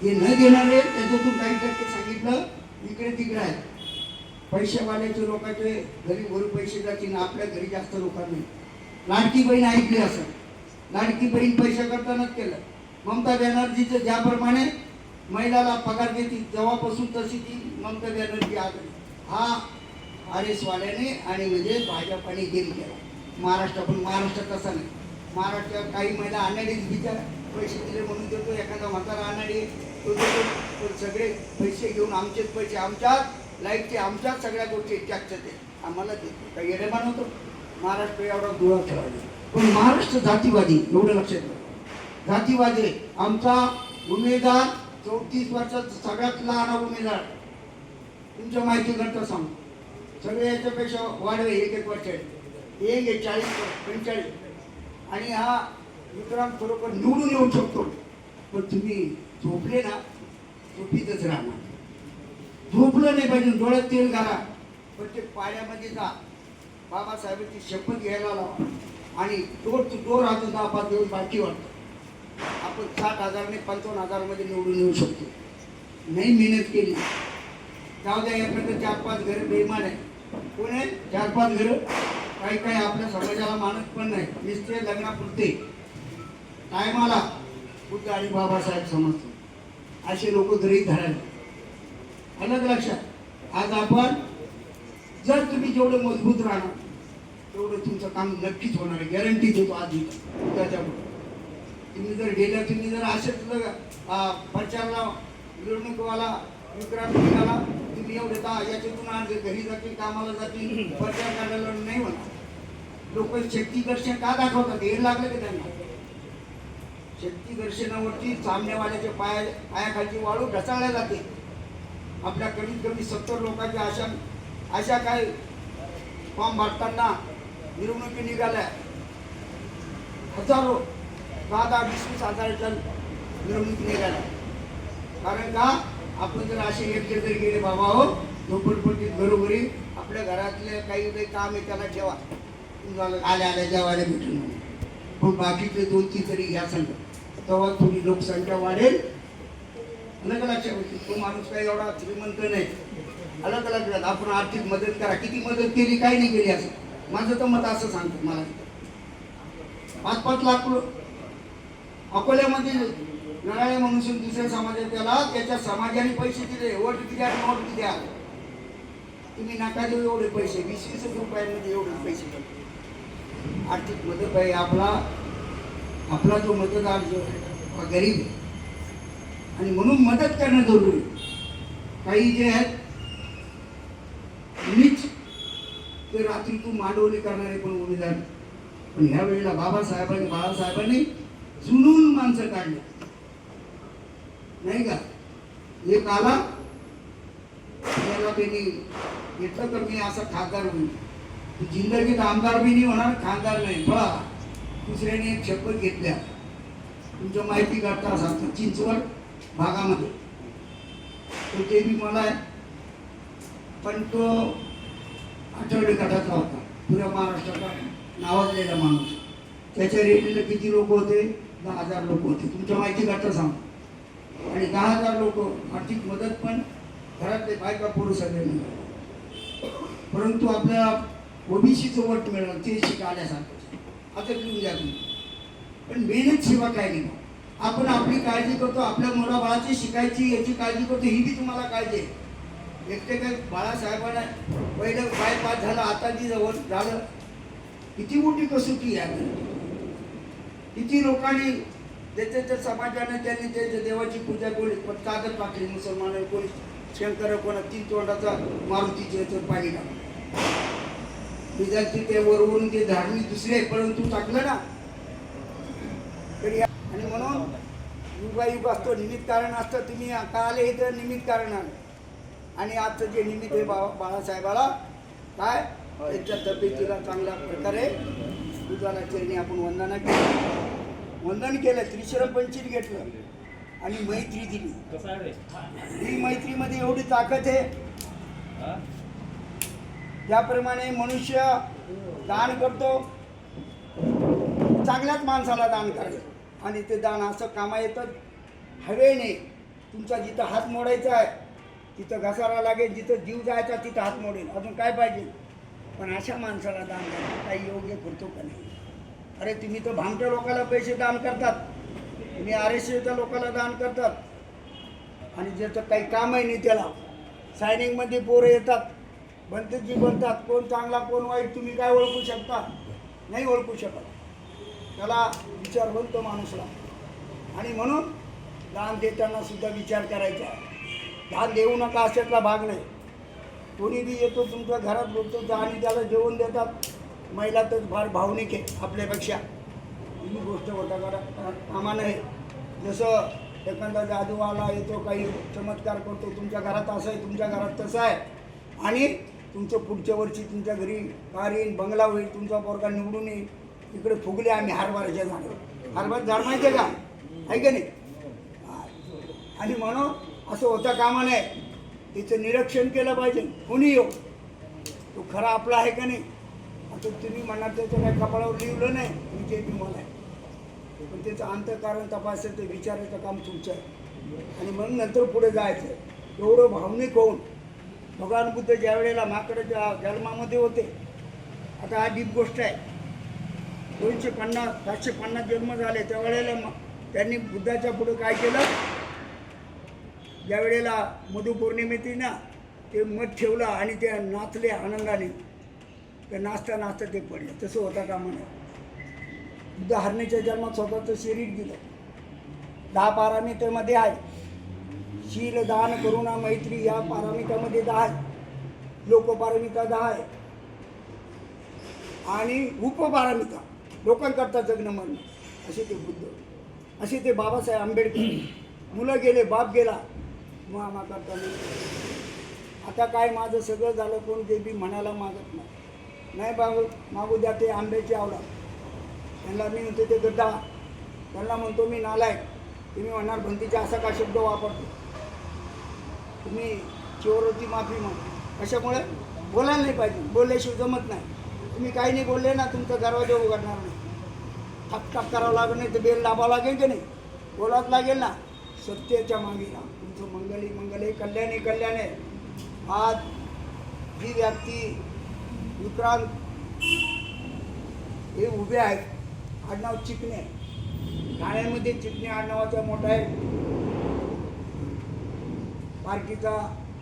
हे न देणारे त्याच्यातून काही टक्के सांगितलं इकडे तिकडे आहे. पैशावाल्याचे लोकांचे घरी भरून पैसे जातील, आपल्या घरी जास्त लोकांना नाही. लाडकी बहीण ऐकली असं, लाडकी बहीण पैसा करतानाच केलं. ममता बॅनर्जीचं ज्याप्रमाणे महिलाला पगार देते जेव्हापासून तशी ती ममता बॅनर्जी आली. हा RS वाल्याने आणि म्हणजे भाजपाने गेम केला. महाराष्ट्रात तसा नाही. महाराष्ट्रात काही महिला अनाडीच बिचार पैसे दिले म्हणून देतो. एखादा म्हातारा अनाडी तो देतो, पण सगळे पैसे घेऊन आमचेच पैसे, आमच्याच लाईटचे, आमच्याच सगळ्या गोष्टी टॅक्सचे ते आम्हाला देतो. काही येडे मानवतो महाराष्ट्र एवढा दुळा खेळायला, पण महाराष्ट्र जातीवादी, एवढं लक्षात ठेवा. जातीवादी आहे. आमचा उमेदवार 34 वर्षाचा सगळ्यात लहान उमेदवार, तुमच्या माहिती करता सांगतो. सगळे याच्यापेक्षा वाढवे 1-1 वर्ष आहे. एक 40-45 आणि हा विक्रांत खरोखर निवडून येऊ शकतो. पण तुम्ही झोपले ना, झोपीतच राहणार. झोपलं नाही पाहिजे, डोळ्यात तेल घाला, पण ते पाण्यामध्ये जा. बाबासाहेबांची शपथ घ्यायला लावा आणि डोर टू डोर अजून 10-5 दिवस बाकी वाटतं. आपण 60,000 ने 55,000 मध्ये निवडून येऊ शकतो. नाही मेहनत केली, जाऊ द्या. एखादं 4-5 घरं बेईमान आहे. कोण आहे 4-5 घरं? काही आपल्या समाजाला मानत पण नाही, नुसते लग्नापुरते. टायमाला बुद्ध आणि बाबासाहेब समजतो असे लोक गरीब धरायला. अलग लक्षात. आज आपण जर तुम्ही जेवढं मजबूत राहणार तेवढं तुमचं काम नक्कीच होणार आहे. गॅरंटी देतो आज त्याच्यामुळे. तुम्ही जर गेल्या, तुम्ही जर असेच प्रचारला निवडणुकीवाला विक्रांत निघाला, तुम्ही एवढे याच्यातून आज घरी जातील, कामाला जातील, प्रचार करायला नाही होणार. लोक शक्ती दर्शन का दाखवतात? हे लागलं की त्यांना शक्ती दर्शनावरती सामनेवाल्याच्या पायाखालची वाळू ढसाळल्या जाते. आपल्या कमीत कमी 70 लोकांच्या अशा काय फॉर्म भरताना मिरवणुकी निघाल्या. हजारो 10-20 हजाराच्या मिरवणुकी निघाल्या. कारण का आपण जर असे एकटे जर गेले, बाबा हो झोपडपट्टीत घरोघरी आपल्या घरातले काही काम आहे त्याला ठेवा, आल्या जेवायला भेटून. पण बाकीचे 2-3 तरी घ्या सांगा, तेव्हा थोडी लोकसंख्या वाढेल. अलग लक्षात होती. तो माणूस काही एवढा श्रीमंत नाही. अलग लक्षात. आपण आर्थिक मदत करा. किती मदत केली, काही नाही केली असं माझं तर मत असं सांगतो. मला 5-5 लाख अकोल्यामध्ये नळाळे म्हणून दुसऱ्या समाजात त्याला त्याच्या समाजाने पैसे दिले. वोट किती आहे, नोट किती आहे. तुम्ही नका देऊ एवढे पैसे, 20-20 रुपयांमध्ये एवढे पैसे देतो. आर्थिक मदत आहे. आपला जो मतदार जो गरीब आहे आणि म्हणून मदत करणं जरुरी. काही जे आहेत नीच ते रात्रीतून मांडवणी करणारे पण उमेदवार. पण ह्या वेळेला बाळासाहेबांनी जुनून माणसं काढली नाही का. एक आला त्याला त्यांनी घेतलं तर मी असा खासदार होईल. जिंदगीत आमदार बी नाही होणार, खासदार नाही. बळा दुसऱ्याने एक शपथ घेतल्या. तुमच्या माहिती करता सांगतो, चिंचवड भागामध्ये तो ते बी मला आहे, पण तो आठवडे गटाचा होता. पुऱ्या महाराष्ट्राचा नावाजलेला माणूस. त्याच्या रेल्वेला किती लोक होते? 10,000 लोक होते. तुमच्या माहिती करता सांगतो. आणि 10,000 लोक आर्थिक मदत पण घरातले बायका पोरं सगळे मिळाले. परंतु आपल्या ओबीसीचं वोट मिळालं ते शिकायल्यासारखं. आता लिहून द्या तुम्ही. पण मेहनत शिवा काय नाही. आपण आपली काळजी करतो, आपल्या मुलाबाळाची शिकायची याची काळजी करतो, ही बी तुम्हाला काळजी आहे. एकटे काय बाळासाहेबांना पहिलं बायपास झालं, आता जी जवळ झालं. किती मोठी कसोटी आहे. किती लोकांनी त्याच्या समाजाने त्यांनी त्याच्या देवाची पूजा केली, पण कागद टाकली. मुसलमान कोणी शंकर, कोणा 3 तोंडाचा मारुतीचे याच्यावर पाणी टाकलं. विद्यार्थी ते वरवरून ते धार्मिक दुसरे, परंतु टाकलं ना तरी. आणि म्हणून युगायुग असतो, निमित्त कारण असतं. तुम्ही का आले इथं? निमित्त कारण आले. आणि आजचं जे निमित्त आहे बाळासाहेबाला काय त्याच्या तब्येतीला चांगल्या प्रकारे बुधाला चरणी आपण वंदन केलं. त्रिशरण पंचीत घेतलं आणि मैत्री दिली. ही मैत्रीमध्ये एवढी ताकद आहे. त्याप्रमाणे मनुष्य दान करतो, चांगल्याच माणसाला दान करायचं. आणि ते दान असं कामा येतं हवेने. तुमचा जिथं हात मोडायचा आहे तिथं घसारा लागेल, जिथं जीव जायचा तिथं हात मोडेल. अजून काय पाहिजे? पण अशा माणसाला दान करायचं काही योग्य करतो का नाही? अरे तुम्ही तर भामट्या लोकांना पैसे दान करतात, तुम्ही RSCच्या लोकांना दान करतात, आणि ज्याचं काही कामही नाही त्याला सायनिंगमध्ये पोरं येतात, बनतेजी बनतात. कोण चांगला कोण वाईट तुम्ही काय ओळखू शकता? नाही ओळखू शकत. त्याला विचार बनतो माणूसला. आणि म्हणून दान देताना सुद्धा विचार करायचा. दान देऊ नका अशातला भाग नाही. कोणी बी येतो तुमच्या घरात बोलतो आणि त्याला जेवण देतात, महिला तर फार भावनिक आहे आपल्यापेक्षा. ही गोष्ट होता कामा नये. जसं एखादा जादूवाला येतो, काही चमत्कार करतो, तुमच्या घरात असं आहे, तुमच्या घरात तसं आहे, आणि तुमचं पुढच्या वर्षी तुमच्या घरी कार येईल, बंगला होईल, तुमचा पोरगा निवडून येईल. इकडे फुगले आम्ही हरभऱ्याच्या झाडावर. हरभरा झाड माहिती आहे का? आहे का नाही? आणि म्हणून असं होता कामा नये. तिचं निरीक्षण केलं पाहिजे. कोणी येऊ, तो खरा आपला आहे का नाही. आता तुम्ही म्हणा त्याचं काय कपाळावर लिहिलं नाही, मी जे तुम्हाला आहे, पण त्याचं अंतःकरण तपासायचं, ते विचारायचं काम तुमचं आहे. आणि म्हणून नंतर पुढे जायचं. एवढं भावनिक होऊन भगवान बुद्ध ज्या वेळेला माकडाच्या जन्मामध्ये होते, आता हा डीप गोष्ट आहे, 550 जन्म झाले त्यावेळेला त्यांनी बुद्धाच्या पुढे काय केलं, ज्या वेळेला मधुपौर्णिमेची ना ते मध ठेवलं आणि ते नाचले आनंदाने. ते नाचता नाचता ते पडले. तसं होता कामा नये. बुद्ध हरणीच्या जन्मात स्वतःचं शरीर दिलं. 10 पारामितामध्ये आहे. शील, दान, करुणा, मैत्री या पारामितामध्ये 10 आहे. लोकपारमिता 10 आहे. आणि उपपारमिता लोकांकरता जगणं मरणं, असे ते बुद्ध, असे ते बाबासाहेब आंबेडकर. मुलं गेले, बाप गेला, मामा करता नाही. आता काय माझं सगळं झालं, कोण ते बी म्हणायला मागत नाही बाबा, मागू द्या ते आंब्याची आवडा. त्यांना मी म्हणतो ते गड्डा, त्यांना म्हणतो मी नालायक. तुम्ही म्हणणार भंतीचा असा का शब्द वापरतो, तुम्ही चोरती माफी मागा. कशामुळे? बोलायला नाही पाहिजे, बोलल्याशिवाय जमत नाही. तुम्ही काही नाही बोलले ना, तुमचा दरवाजा उघडणार नाही. टाप करावं लागेल, नाही तर बेल दाबावं लागेल की नाही, बोलावंच लागेल ना. सत्याच्या मागे ना, तुमचं मंगली मंगल, कल्याणे कल्याणे. आज ही व्यक्ती विक्रांत हे उभे आहेत, आडनाव चिकणे. ठाण्यामध्ये चिकणे आडनावाचा मोठा आहे पार्टीचा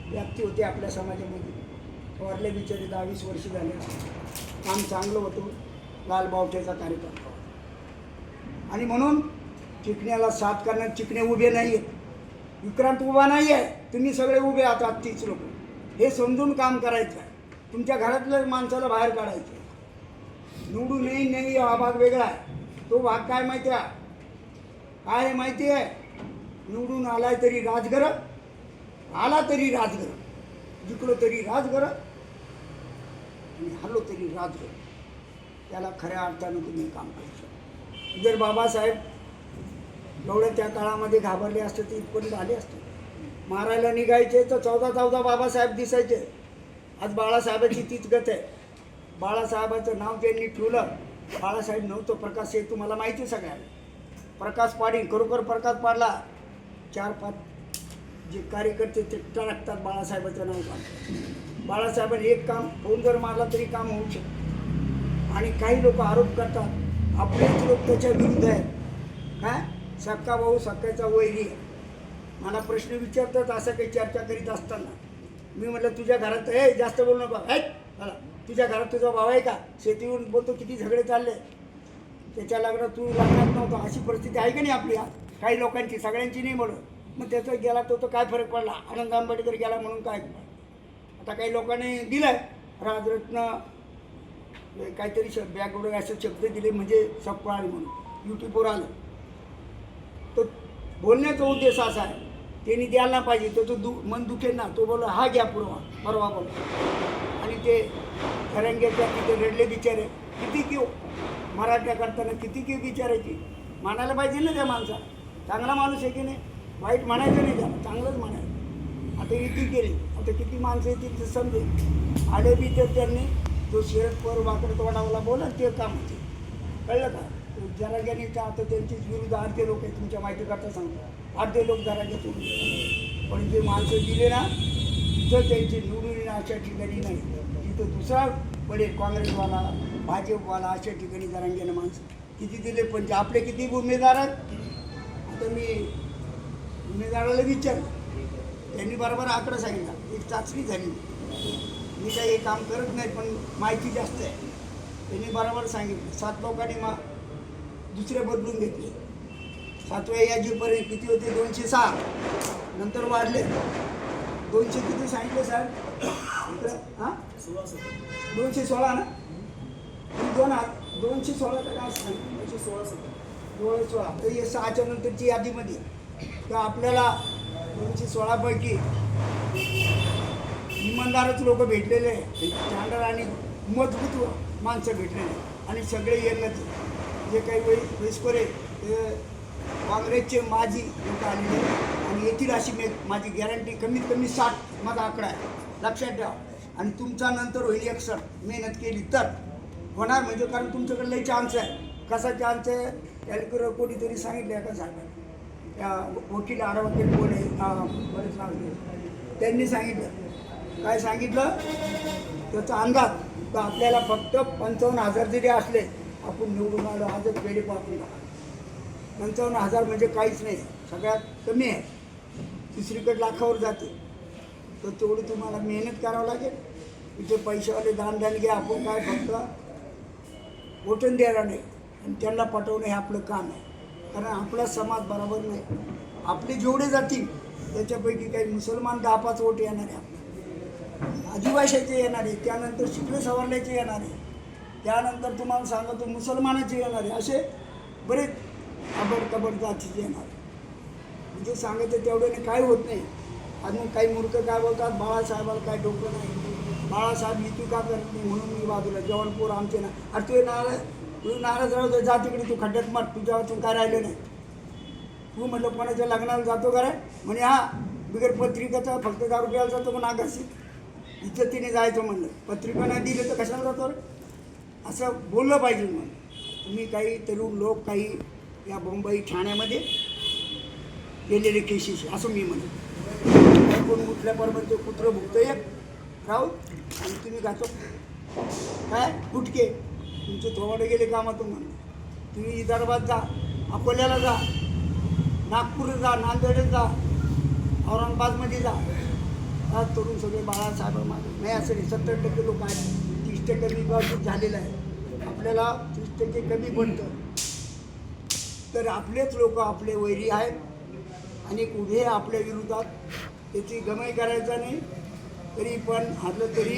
व्यक्ती होते आपल्या समाजामध्ये. वारले बिचारे 10-20 वर्ष झाले. काम चांगलं होतं, लाल बावट्याचा कार्यकर्ता. आणि म्हणून चिकण्याला साथ करण्यात चिकणे उभे नाही आहेत. विक्रांत उभा नाही आहे, तुम्ही सगळे उभे आहात 30 लोक. हे समजून काम करायचं आहे. तुमच्या घरातल्या माणसाला बाहेर काढायचं. निवडून नाही हा भाग वेगळा आहे. तो भाग काय माहिती आहे? काय आहे माहिती आहे? निवडून आलाय तरी राजगर, आला तरी राजगर, जिंकलो तरी राजगर, आणि हल्लो तरी राजगर. त्याला खऱ्या अर्थानं तुम्ही काम करायचं. जर बाबासाहेब एवढं त्या काळामध्ये घाबरले असते तर इथपर्यंत आले असते. मारायला निघायचे तर 14 बाबासाहेब दिसायचे. आज बाळासाहेबाची तीच गत आहे. बाळासाहेबाचं नाव त्यांनी ठेवलं, बाळासाहेब नव्हतं, प्रकाश हे तुम्हाला माहिती आहे सगळ्यांना. प्रकाश पाटील, खरोखर प्रकाश पाडला. 4-5 जे कार्यकर्ते ते टाकतात बाळासाहेबाचं नाव काढतात. बाळासाहेबांनी एक काम फोन जर मारला तरी काम होऊ शकतं. आणि काही लोक आरोप करतात, आपलेच लोक त्याच्या विरुद्ध आहेत. काय सक्का भाऊ सक्काचा वैरी आहे. मला प्रश्न विचारतात असं काही चर्चा करीत असताना. मी म्हटलं तुझ्या घरात हे जास्त बोलू नका, मला तुझ्या घरात तुझा भाव आहे का? शेतीवरून बोलतो, किती झगडे चालले, त्याच्या लग्नात तू लग्नात नव्हतं. अशी परिस्थिती आहे का नाही आपली आज? काही लोकांची, सगळ्यांची नाही म्हणून. मग त्याचा गेला तो काय फरक पडला? आनंद आंबेडकर गेला म्हणून काय? आता काही लोकांनी दिलं राजरत्न काहीतरी बॅकवर्ड असे शब्द दिले म्हणजे सपकाळ म्हणून यूट्यूबवर आलं. तर बोलण्याचा उद्देश असा आहे, त्यांनी द्यायला पाहिजे. तो मन दुखेल ना, तो बोलला हा घ्या परवा बोल. आणि ते खरंग्याच्या तिथे रडले बिचारे. किती किंवा मराठ्या करताना किती की बिचारायची. मानायला पाहिजे ना त्या माणसाला. चांगला माणूस आहे की नाही, वाईट म्हणायचं नाही त्याला, चांगलंच म्हणायचं. आता इतकी केली, आता किती माणसं येतील ते समजेल. आले बी तर त्यांनी जो शरद पवार वाकड तोडावला बोला ते काम होते. कळलं का? जराग्याने आता त्यांचीच विरुद्ध अर्धे लोक आहेत. तुमच्या माहिती करता सांगतो, अर्धे लोक जराग्यात उडले. पण जे माणसं दिले ना, तिथं त्यांची निवडून अशा ठिकाणी नाही. तिथं दुसरा पडेल, काँग्रेसवाला, भाजपवाला, अशा ठिकाणी जरांग्याने माणसं किती दिले. पण आपले किती उमेदवार आहेत? आता मी उमेदवाराला विचारलं, त्यांनी बरोबर आकडा सांगितला. एक चाचणी झाली, मी काही हे काम करत नाही पण माहिती जास्त आहे. त्यांनी बरोबर सांगितलं. 7 लोकांनी दुसरे बदलून घेतले. 7व्या याजीपर्यंत किती होते? 206. नंतर वाढले 200 किती सांगितले साहेब? हां 216 ना. 216 तर काय सांगितलं 216 तर हे 6च्या नंतरची यादीमध्ये तर आपल्याला 216 पैकी इमानदारच लोक भेटलेले स्टँडर्ड आणि मजबूत माणसं भेटलेले आणि सगळे येणंच जे काही वयस्कर आहे ते काँग्रेसचे माजी लोक आलेले आणि येथील अशी माझी गॅरंटी कमीत कमी 60 माझा आकडा आहे लक्षात ठेवा. आणि तुमचा नंतर होईल 61 मेहनत केली तर होणार म्हणजे कारण तुमच्याकडे लई चान्स आहे. कसा चान्स आहे कॅल्क्युलेटर कोणीतरी सांगितलं आहे का सांगा त्या वकील आडवकील कोण आहे बरेच नाव त्यांनी सांगितलं काय सांगितलं त्याचा अंदाज तर आपल्याला फक्त 55,000 जरी असले आपण निवडून आलो आजच वेळे पाहून 55,000 म्हणजे काहीच नाही सगळ्यात कमी आहे. दुसरीकडे लाखावर जाते तर तेवढी तुम्हाला मेहनत करावं लागेल. इथे पैशावाले दान घ्या आपण काय फक्त वोटून द्यायला नाही आणि त्यांना पटवणं हे आपलं काम आहे. कारण आपला समाज बरोबर नाही. आपले जेवढे जातील त्याच्यापैकी काही मुसलमान 10-5 वोट येणार आहे आपले आदिवासीचे येणार आहे त्यानंतर शिकले सवरल्याचे येणार आहे त्यानंतर तुम्हाला सांगतो मुसलमानाचे येणार आहे असे बरेच आबडकबड जातीचे येणार म्हणजे सांगायचं तेवढ्याने काय होत नाही. अजून काही मूर्ख काय बोलतात बाळासाहेबाला काय डोकं नाही बाळासाहेब मी तू का करत नाही म्हणून मी बाजूला जेवणपूर आमचे ना अरे तू नाराज राहतो जा तिकडे तू खड्ड्यात मार तुझ्या वाचून काय राहिलं नाही. तू म्हटलं कोणाच्या लग्नाला जातो का रे म्हणे हा बिगर पत्रिकेचा फक्त 10 रुपयाला जातो पण आगाशी इज्जतीने जायचं म्हणलं पत्रिका नाही दिलं तर कशाला जातो रे असं बोललं पाहिजे. म्हणून तुम्ही काही तरुण लोक काही या मुंबई ठाण्यामध्ये गेलेले केसेस असं मी म्हणतो कोण उठल्याबरोबर ते कुत्रं भुकतं एक राहू आणि तुम्ही गातो काय गुटके तुमचे थोडे गेले कामातून म्हणून तुम्ही विदर्भात जा अकोल्याला जा नागपूर जा नांदेड जा औरंगाबादमध्ये जा आज तरुण सगळे बाळासाहेब माझे नाही असं नाही 70% लोक आहेत 30% विभाजित झालेलं आहे आपल्याला 30% कमी पडतं. तर आपलेच लोक आपले वैरी आहेत आणि उभे आपल्या विरोधात त्याची गमाई करायचा नाही. तरी पण हरलं तरी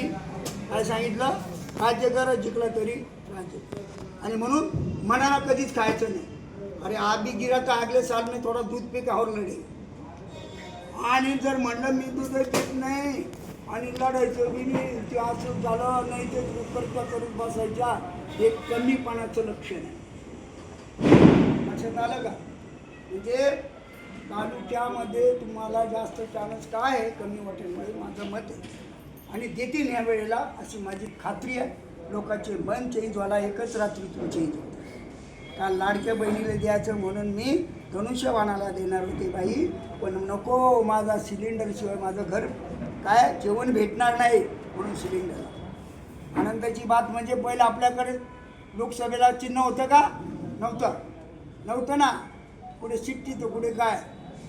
काय सांगितलं राज्य करा जिंकलं तरी राज्य आणि म्हणून मनाला कधीच खायचं नाही. अरे आधी गिरा तर अगले साल मी थोडा दूध पे का और लढे आणि जर म्हणलं मी दूध पित नाही आणि लढायचं मी ते असं झालं नाही ते करता करून बसायच्या हे कमीपणाचं लक्षण आहे. लक्षात आलं का म्हणजे तालुक्यामध्ये तुम्हाला जास्त चान्स काय आहे कमी वाटेलमुळे माझं मत आहे आणि देतील ह्या वेळेला अशी माझी खात्री आहे. लोकांचे मन चेंज व्हायला एकच रात्रीतून चेंज होतं. काल लाडक्या बहिणीला द्यायचं म्हणून मी धनुष्यबाणाला देणार होते बाई पण नको माझा सिलेंडरशिवाय माझं घर काय जेवण भेटणार नाही म्हणून सिलेंडर. आनंदाची बात म्हणजे पहिलं आपल्याकडे लोकसभेला चिन्ह होतं का नव्हतं ना कुठे शिट्टी तर कुठे काय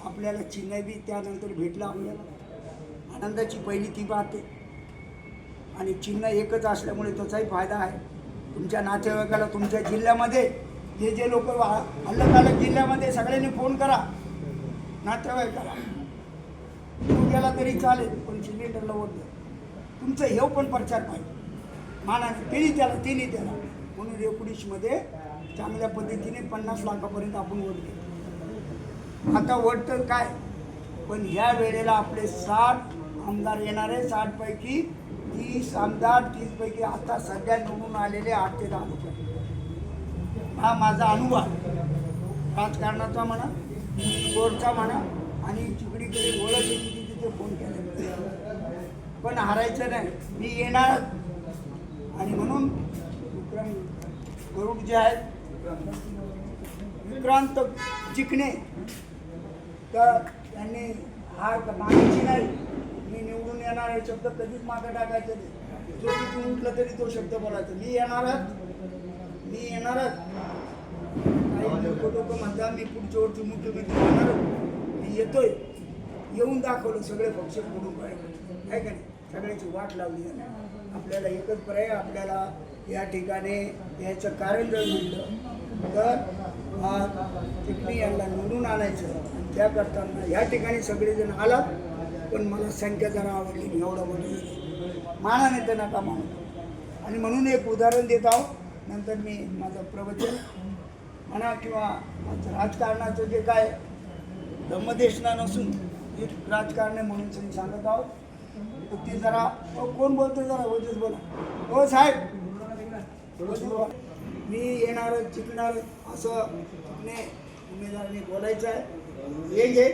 आपल्याला चिन्ह बी त्यानंतर भेटलं आपल्याला. आनंदाची पहिली ती बात आहे आणि चिन्ह एकच असल्यामुळे त्याचाही फायदा आहे. तुमच्या नातेवाईकाला तुमच्या जिल्ह्यामध्ये जे लोक अलग जिल्ह्यामध्ये सगळ्यांनी फोन करा नातेवाईकाला तू गेला तरी चालेल पण सिलेंडरला वोट द्या तुमचं हे पण प्रचार पाहिजे मानाने तिने त्याला म्हणून 19मध्ये चांगल्या पद्धतीने 50 लाखापर्यंत आपण वोट घेतो. आता वोट तर काय पण ह्या वेळेला आपले 60 आमदार येणार आहे 60 पैकी 30 आमदार 30 पैकी आता सध्या निवडून आलेले 8 ते 10 लोक. हा माझा अनुभव राजकारणाचा म्हणा कोर्टचा म्हणा आणि चिकडीकडे ओळख येते तिथे फोन केला पण हारायचं नाही मी येणार आणि म्हणून विक्रम गरुड जे आहेत विक्रांत चिकणे तर त्यांनी हार मागायची नाही मी निवडून येणार हे शब्द कधीच मागं टाकायचं नाही. जो तिथून उठलं तरी तो शब्द बोलायचा मी येणारच काही लोक म्हणतात मी पुढच्या वर्षी मुख्यमंत्री होणार मी येतोय येऊन दाखवलं सगळे पक्ष फोडून पाहिजे काय का नाही सगळ्याची वाट लावली आपल्याला एकच पर्याय आपल्याला या ठिकाणी याचं कारण जर म्हटलं तर चिकणी यांना निवडून आणायचं आणि त्या करताना या ठिकाणी सगळेजण आलात पण मला संख्या जरा आवडली एवढं मोठं मानाने तर नका मानतो आणि म्हणून एक उदाहरण देत आहो नंतर मी माझं प्रवचन म्हणा किंवा माझं राजकारणाचं जे काय धम्मदेशना नसून हे राजकारण आहे म्हणून तुम्ही सांगत आहोत. तर ते जरा कोण बोलतो जरा वजच बोला. हो साहेब वजच बोला. मी येणार चिकणार असं आपले उमेदवारांनी बोलायचं आहे. हे घे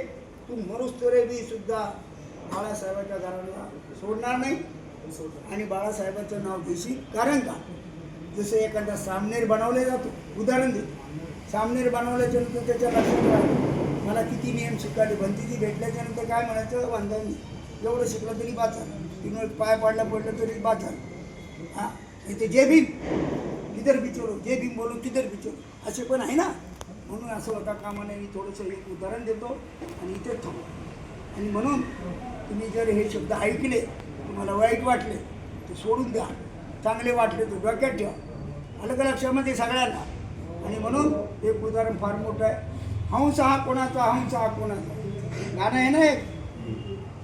तू मरुस तोरे मी सुद्धा बाळासाहेबांच्या घराला सोडणार नाही आणि बाळासाहेबांचं नाव घेशील. कारण का जसं एखादा सामनेर बनवले जातो, उदाहरण दे, सामनेर बनवल्याच्या नंतर त्याच्या लक्षात राहिलं मला किती नियम शिकायले भंतीची भेटल्याच्या नंतर काय म्हणायचं वांधानी एवढं शिकलं तरी बाद झालं, तिनं पाय पाडला पडलं तरी बाद झालं. हां इथे जे भीम किधर बिचोलो, जे भीम बोलून किधर बिचोलो असे पण आहे ना. म्हणून असं होता कामाने मी थोडंसं एक उदाहरण देतो आणि इथेच थांबतो. आणि म्हणून तुम्ही जर हे शब्द ऐकले तुम्हाला वाईट वाटले ते सोडून द्या, चांगले वाटले तर डोक्यात ठेवा. आलं का लक्षामध्ये सगळ्यांना. आणि म्हणून एक उदाहरण फार मोठं आहे. हंस हा कोणाचा, हंस हा कोणाचा गाणं आहे ना एक.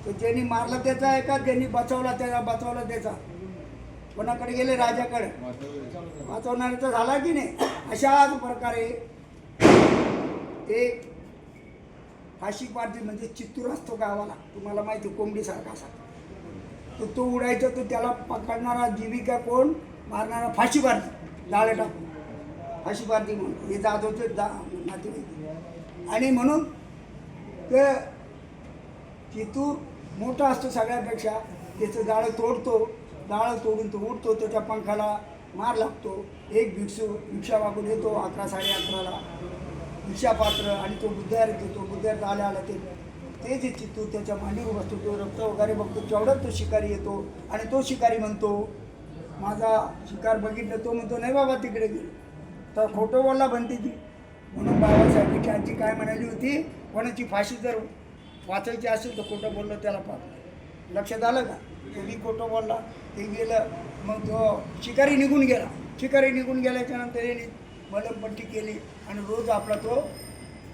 तर ज्यांनी मारला त्याचा आहे का ज्यांनी बचावला त्याचा, बचावला त्याचा. कोणाकडे गेले राजाकडे, वाचवणाऱ्याचा झाला की नाही. अशाच प्रकारे एक फाशी पारती म्हणजे चित्तूर असतो गावाला, तुम्हाला माहिती कोंबडीसारखा असा. तर तो उडायचा तर त्याला पकडणारा जीविका कोण, मारणारा फाशी पारती, डाळे टाकून फाशी पारती म्हणून हे जाधवचे नातेवाईक. आणि म्हणून ते चित्तूर मोठा असतो सगळ्यापेक्षा. त्याचं जाळं तोडतो, जाळं तोडून तो उठतो, त्याच्या पंखाला मार लागतो. एक भिक्षा मागून येतो 11 साडे11ला भिक्षापात्र आणि तो बुद्धार येतो. तो बुद्धार आल्या आला ते जे चित्तूर त्याच्या मांडीवर बसतो, तो रक्त वगैरे बघतो. तेवढ्यात तो शिकारी येतो आणि तो शिकारी म्हणतो माझा शिकार बघितलं. तो म्हणतो नाही बाबा तिकडे गेलो. तर खोटं बोलला भंतीजी. म्हणून बाबासाहेबांची आजी काय म्हणाली होती, कोणाची फाशी जर वाचायची असेल तर खोटं बोललं त्याला पाहतो. लक्षात आलं का. तुम्ही खोटं बोलला ते गेलं. मग तो शिकारी निघून गेला. शिकारी निघून गेल्याच्यानंतर याने मलमपट्टी केली आणि रोज आपला तो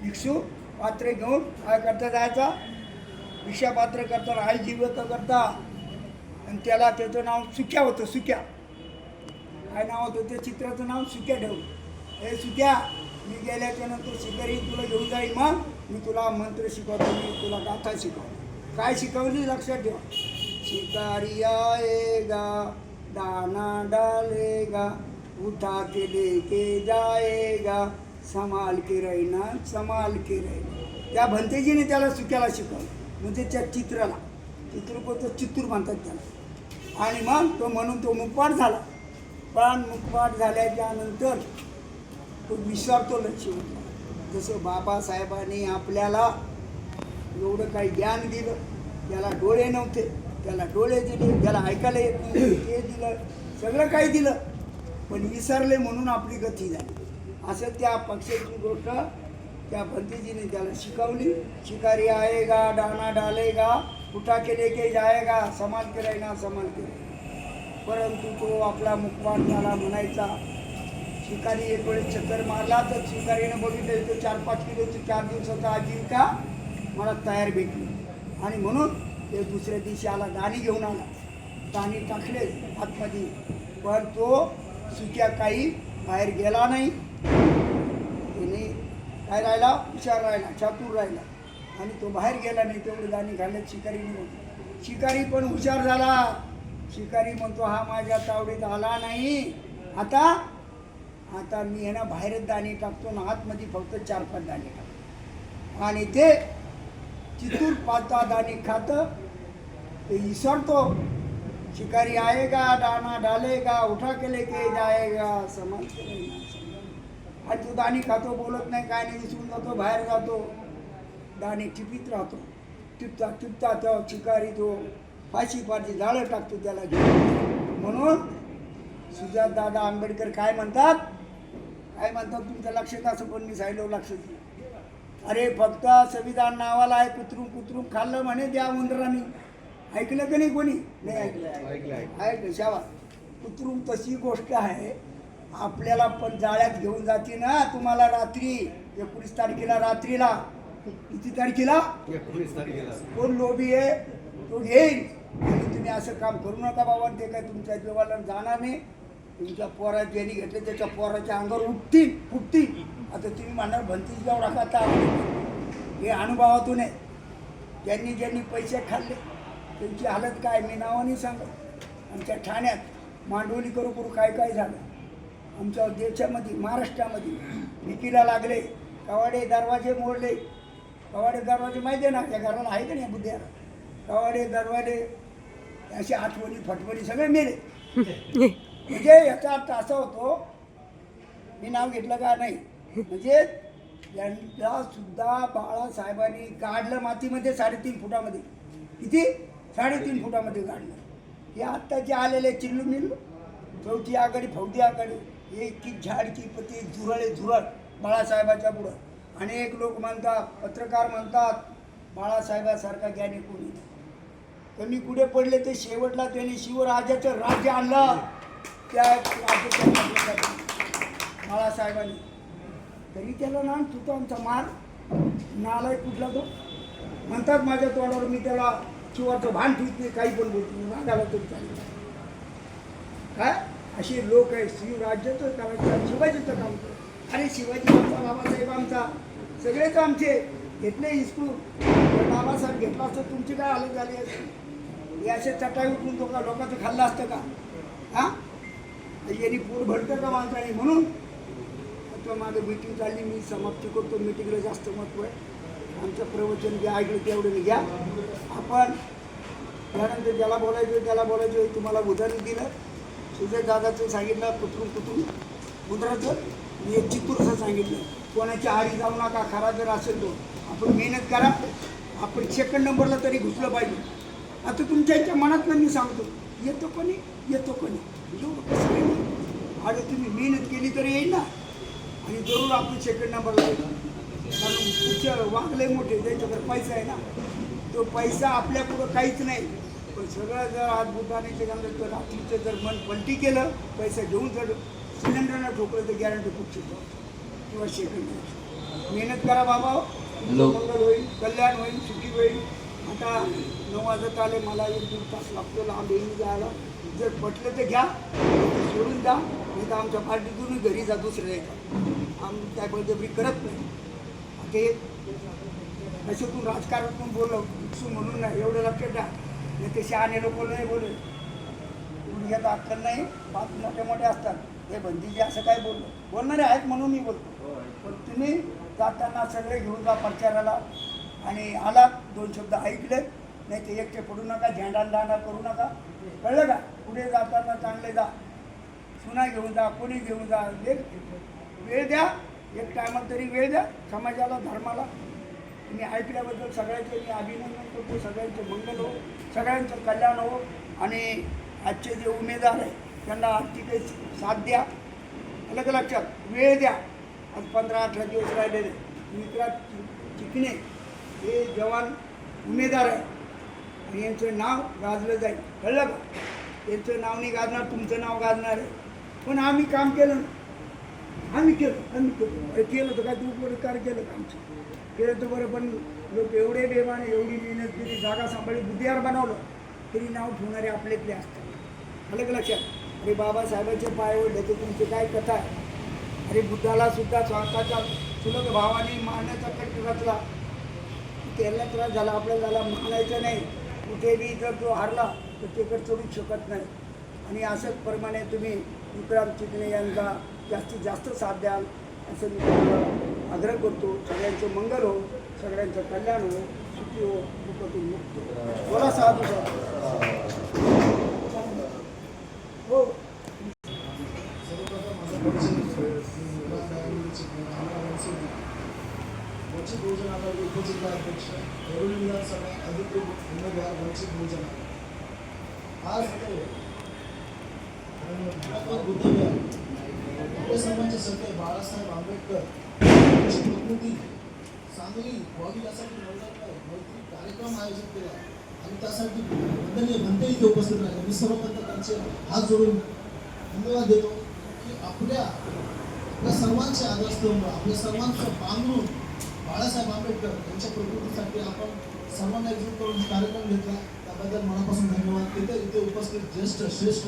भिक्षू पात्र घेऊन काय करता जायचा, भिक्षापात्र करताना आई जीवत करता. आणि त्याला त्याचं नाव सुक्या होतं. सुक्या काय नाव होतं त्या चित्राचं नाव सुक्या ठेवलं. हे सुक्या मी गेल्याच्यानंतर शिकारी तुला घेऊन जाईल, मग मी तुला मंत्र शिकवतो, मी तुला गाथा शिकवतो. काय शिकवली लक्षात ठेवा. शिकारी आएगा दाना डालेगा उठा के लेके जाएगा संभाल के रहना संभाल के रहना. त्या भंतेजीने त्याला सुक्याला शिकवलं. म्हणजे त्या चित्राला चित्रकोचं चित्तूर म्हणतात त्याला. आणि मग तो म्हणून तो मुकपाट झाला. पण मुकपाट झाल्याच्या नंतर तो विसरतो लक्ष्मण. जसं बाबासाहेबांनी आपल्याला एवढं काही ज्ञान दिलं, त्याला डोळे नव्हते, त्याला डोळे दिले, त्याला ऐकायला येत नव्हते ते दिलं, सगळं काही दिलं, पण विसरले म्हणून आपली गती झाली. असं त्या पक्षाची गोष्ट त्या भंतीजीने त्याला शिकवली. शिकारी आएगा दाना डालेगा उठा के लेके जाएगा संभाल के रहना संभाल के रहना. परंतु तो आपला मुखपाट झाला म्हणायचा. शिकारी एक वेळेस चक्कर मारला तर शिकारीने बघितलं तो 4-5 किलोचं 4 दिवसाचा आजीविका मला तयार भेटली. आणि म्हणून ते दुसऱ्या दिवशी आला, दाणी घेऊन आला. दाणी टाकले आतमध्ये, पण तो सुक्या काही बाहेर गेला नाही. त्याने काय राहिला, हुशार राहिला, चातुर राहिला आणि तो बाहेर गेला नाही. तेवढे दाणी घालत शिकारीने. शिकारी पण हुशार झाला. शिकारी म्हणतो हा माझ्या तावडीत आला नाही, आता मी यांना बाहेरच दाणे टाकतो ना, आतमध्ये फक्त 4-5 दाणे टाकतो. आणि ते चित्तूर 5 दाणे खातं ते विसरतो. शिकारी आएगा दाना डालेगा उठा के लेके जाएगा संभाल के रहना. आणि तो दाणे खातो, बोलत नाही, काय नाही, विसरून जातो, बाहेर जातो, दाणे टिपीत राहतो. टिपता तो शिकारी तो फाशी पारची जाळं टाकतो त्याला घेऊन. म्हणून सुजातदादा आंबेडकर काय म्हणतात तुमच्या लक्षात असं पण मी सांगितलं लक्षात. अरे फक्त संविधान नावाला आहे, कुत्रून खाल्लं म्हणे त्या उंदराने. ऐकलं का नाही कोणी? नाही ऐकलं. शावा कुत्रून तशी गोष्ट आहे. आपल्याला पण जाळ्यात घेऊन जाते ना. तुम्हाला रात्री 19 तारखेला रात्रीला, किती तारखेला? 19 तारखेला. कोण लोभी आहे तो घेईल. आणि तुम्ही असं काम करू नका बाबा, ते काय तुमच्या जीवाला जाणार नाही. तुमच्या पोरात ज्यांनी घेतले त्याच्या पोराच्या अंगावर फुटतील. आता तुम्ही म्हणणार भंतीच एवढा खाता हे अनुभवातून आहे. ज्यांनी पैसे खाल्ले त्यांची हालत काय मी नावाने सांगत. आमच्या ठाण्यात मांडवली करू काय झालं. आमच्या देशामध्ये महाराष्ट्रामध्ये विकीला लागले, कवाडे दरवाजे मोडले. कवाडे दरवाजे माहिती आहे ना, त्या घराला आहे का नाही बुद्ध्याला. कवाडे दरवाजे अशी आठवणी फटवणी सगळे मेले. म्हणजे याचा अर्थ असा होतो, मी नाव घेतलं का नाही, म्हणजे यांना सुद्धा बाळासाहेबांनी काढलं मातीमध्ये 3.5 फुटामध्ये. किती? 3.5 फुटामध्ये काढलं. हे आत्ताचे आलेले चिल्लू मिल्लू चौथी आघाडी फौजी आघाडी एक की झाडची पती झुरळ बाळासाहेबाच्या पुढं. अनेक लोक म्हणतात, पत्रकार म्हणतात बाळासाहेबासारखा ज्ञानी कोणी नाही. त्यांनी पुढे पडले ते शेवटला त्यांनी शिवराजाचं राज्य आणलं त्या राज्याच्या बाळासाहेबांनी. तरी त्याला ना तुझा आमचा मार नालाय कुठला तो म्हणतात माझ्या तोंडावर. मी त्याला शिवाचं भान ठेवत नाही, काही पण बोलतो रागाला तरी चालेल. काय असे लोक आहे. शिवराज्याचं करायचं शिवाजीचं काम करतो. अरे शिवाजी आमचा, बाबासाहेब आमचा, सगळेच आमचे घेतले हिसकून. बाबासाहेब घेतला असतं तुमची काय हालत झाली असते. हे असे चटाई उठून तो का लोकांचं खाल्लं असतं का? हां यांनी पोट भरतं का माणसाने? म्हणून तो माझं मीटिंग चालली, मी समाप्ती करतो. मीटिंगला जास्त महत्त्व आहे. आमचं प्रवचन जे ऐकलं तेवढं घ्या. आपण त्यानंतर ज्याला बोलायचं तुम्हाला उदाहरण दिलं. सुजय दादाचं सांगितलं कुठून उदाहरणाचं. मी एक चित्तूरचं सांगितलं. कोणाच्या आरी जाऊ नका. खरा जर असेल तो आपण मेहनत करा. आपण सेकंड नंबरला तरी घुसलं पाहिजे. आता तुमच्या मनातलं मी सांगतो, येतो कोणी एवढं कसं नाही. आणि तुम्ही मेहनत केली तरी येईल ना. आणि जरूर आपण सेकंड नंबरला येतो. कारण तुमच्या वागले मोठे ज्यांच्याकडे पैसा आहे ना, तो पैसा आपल्या पुढं काहीच नाही. पण सगळं जर आज बुटाने घाललं तर रात्रीचं जर मन पलटी केलं, पैसा घेऊन जर सिलेंडरला ठोकलं तर गॅरंटी खूप शिकतो किंवा सेकंड. मेहनत करा बाबा, मंगल होईल, कल्याण होईल, सुखी होईल. आता 9 वाजत आले, मला 1-2 तास लागतो लांब येऊन जायला. जर पटलं तर घ्या, सोडून द्या. नाही तर आमच्या पार्टीतून घरी जा दुसऱ्या येतात. आम्ही काय बळजबरी करत नाही. ते अशातून राजकारणातून बोललो म्हणून नाही, एवढं लक्षात द्या. नाही ते शहाणे लोक नाही गुडघ्यात अक्कल नाही, बात मोठे असतात. हे बंदीचे असं काय बोलणारे आहेत म्हणून मी बोलतो. पण तुम्ही जाताना सगळे घेऊन जा प्रचाराला. आणि आला 2 शब्द ऐकले, नाही ते एकटे पडू नका, झेंडा करू नका. कळलं का? पुढे जाताना चांगले जा. सुना घेऊन जा, कोणी घेऊन जा. एक वेळ द्या, एक टायमाला तरी वेळ द्या समाजाला, धर्माला. तुम्ही ऐकल्याबद्दल सगळ्यांचे मी अभिनंदन करतो. सगळ्यांचं मंगल हो, सगळ्यांचं कल्याण हो. आणि आजचे जे उमेदवार आहे त्यांना आर्थिक साथ द्या. अलग लक्षात वेळ द्या. आज 15-18 दिवस राहिलेले. विक्रांत चिकणे हे जवान उमेदवार आहे आणि यांचं नाव गाजलं जाईल. कळलं का? त्यांचं नाव नाही गाजणार, तुमचं नाव गाजणार आहे. पण आम्ही काम केलं ना, आम्ही केलं तर काय तू कार्य केलं का? आमचं केलं तर बरं. पण लोक एवढे बेमाने, एवढी मेहनत केली, जागा सांभाळली, बुद्धिहार बनवलं, तरी नाव ठेवणारे आपलेतले असतात. अलग लक्षात. अरे बाबासाहेबांचे पाय ओढले तर तुमची काय कथा आहे? अरे बुद्धाला सुद्धा स्वतःच्या चुलत भावाने मारण्याचा कट रचला. त्याला त्रास झाला, आपल्याला झाला, मानायचं नाही. कुठेही जर तो हारला तर ते कट चढूच शकत नाही. आणि असंच प्रमाणे तुम्ही विक्रांत चिकणे यांचा जास्तीत जास्त साथ द्याल असं मी तुम्हाला आग्रह करतो. सगळ्यांचं मंगल हो, सगळ्यांचं कल्याण हो, सुखी हो, दुःखातून मुक्त हो. बोला साधू हो. वंचित बहुजन आघाडी उपजिल्हाध्यक्ष वरुण विधानसभा अधिकृत उमेदवार वंचित बहुजन आज बुद्धविहार आपल्या सर्वांचे सगळे बाळासाहेब आंबेडकर यांची प्रतिकृती सांगली व्हावी यासाठी मैत्री कार्यक्रम आयोजित केला. आणि त्यासाठी वंदनीय भंते इथे उपस्थित राहिले. मी सर्वप्रथम त्यांचे हात जोडून धन्यवाद देतो की आपल्या सर्वांचे आदरस्तंभ, आपल्या सर्वांचं बांधून बाळासाहेब आंबेडकर यांच्या प्रकृतीसाठी आपण सर्वांना एकजूट करून कार्यक्रम घेतला. त्याबद्दल मनापासून धन्यवाद. इथे उपस्थित ज्येष्ठ श्रेष्ठ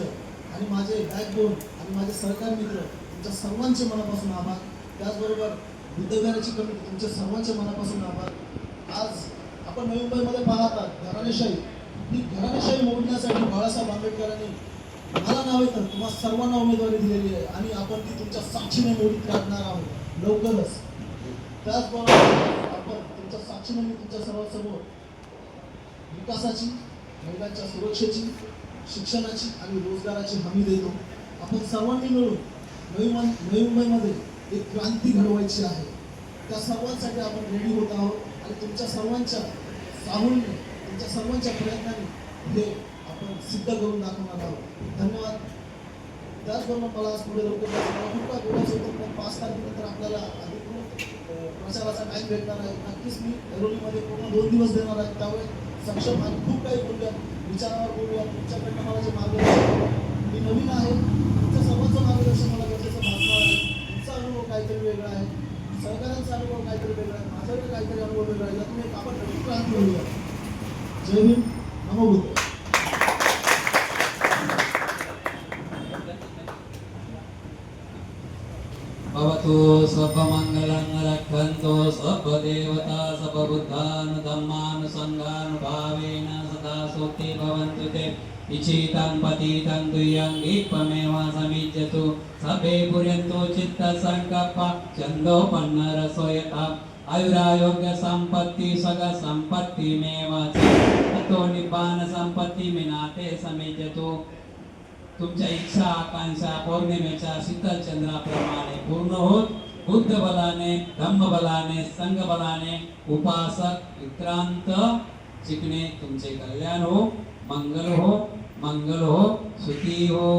आणि माझे बॅकबोन आणि माझे सहकारी मित्र तुमच्या सर्वांचे मनापासून आभार. त्याचबरोबर बुद्धविहाराची कमिटी तुमच्या सर्वांचे मनापासून आभार. आज आपण नवी मुंबईमध्ये पाहतात घराणेशाही, ही घराणेशाही मोडण्यासाठी बाळासाहेब आंबेडकरांनी मला नव्हे तर तुम्हा सर्वांना उमेदवारी दिलेली आहे आणि आपण ती तुमच्या साक्षीने मोडीत काढणार आहोत लवकरच. त्याचबरोबर आपण तुमच्या साक्षीने मी तुमच्या सर्वांसमोर विकासाची, महिलांच्या सुरक्षेची, शिक्षणाची आणि रोजगाराची हमी देतो. आपण सर्वांनी मिळून नवी मुंबईमध्ये एक क्रांती घडवायची आहे. त्या सर्वांसाठी आपण रेडी होत आहोत आणि तुमच्या सर्वांच्या सामूहिक, तुमच्या सर्वांच्या प्रयत्नांनी हे आपण सिद्ध करून दाखवणार आहोत. धन्यवाद. त्याचबरोबर मला आज पुढे लवकर मला खूप काय बोलायचं होतं, पण 5 तारखेनंतर आपल्याला अधिकृत प्रचाराचा टाईम भेटणार आहे. नक्कीच मी ऐरोलीमध्ये पूर्ण 2 दिवस देणार आहे. त्यामुळे सक्षम आणि खूप काही बोलूया, विचारावर बोलूया. तुमच्याकडनं मला जे मार्गदर्शन, मी नवीन आहे, तुमच्या सर्वांचं मार्गदर्शन मला गरजेचं भासणार आहे. तुमचा अनुभव काहीतरी वेगळा आहे, सहकाऱ्यांचा अनुभव काहीतरी वेगळा आहे, माझ्याकडे काहीतरी अनुभव वेगळा आहे. यातून एक आपण नवीन क्रांती होऊया. जय भीम, नमो बुद्ध. भवतु सर्वमङ्गलं रक्षन्तु सर्वदेवता सर्वबुद्धानुधम्मानुसङ्गानुभावेन सदा सुखी भवन्तु ते. इच्छितं पतितं तुयं ईप्पमेव समिज्यतु सभे पुर्यन्तो चित्तसङ्कप्पा छन्दोपन्नरसोयता. आयुरारोग्य संपत्ति सग संपत्तिमेव च ततो निब्बान संपत्ति मिनाते समिज्यतु. तुमच्या इच्छा आकांक्षा पौर्णिमेच्या शीतल चंद्राप्रमाणे पूर्ण होत बुद्ध बलाने, धम्म बलाने, संघ बलाने उपासक विक्रांत शिकणे तुमचे कल्याण हो, मंगल हो, मंगल हो, सुखी हो.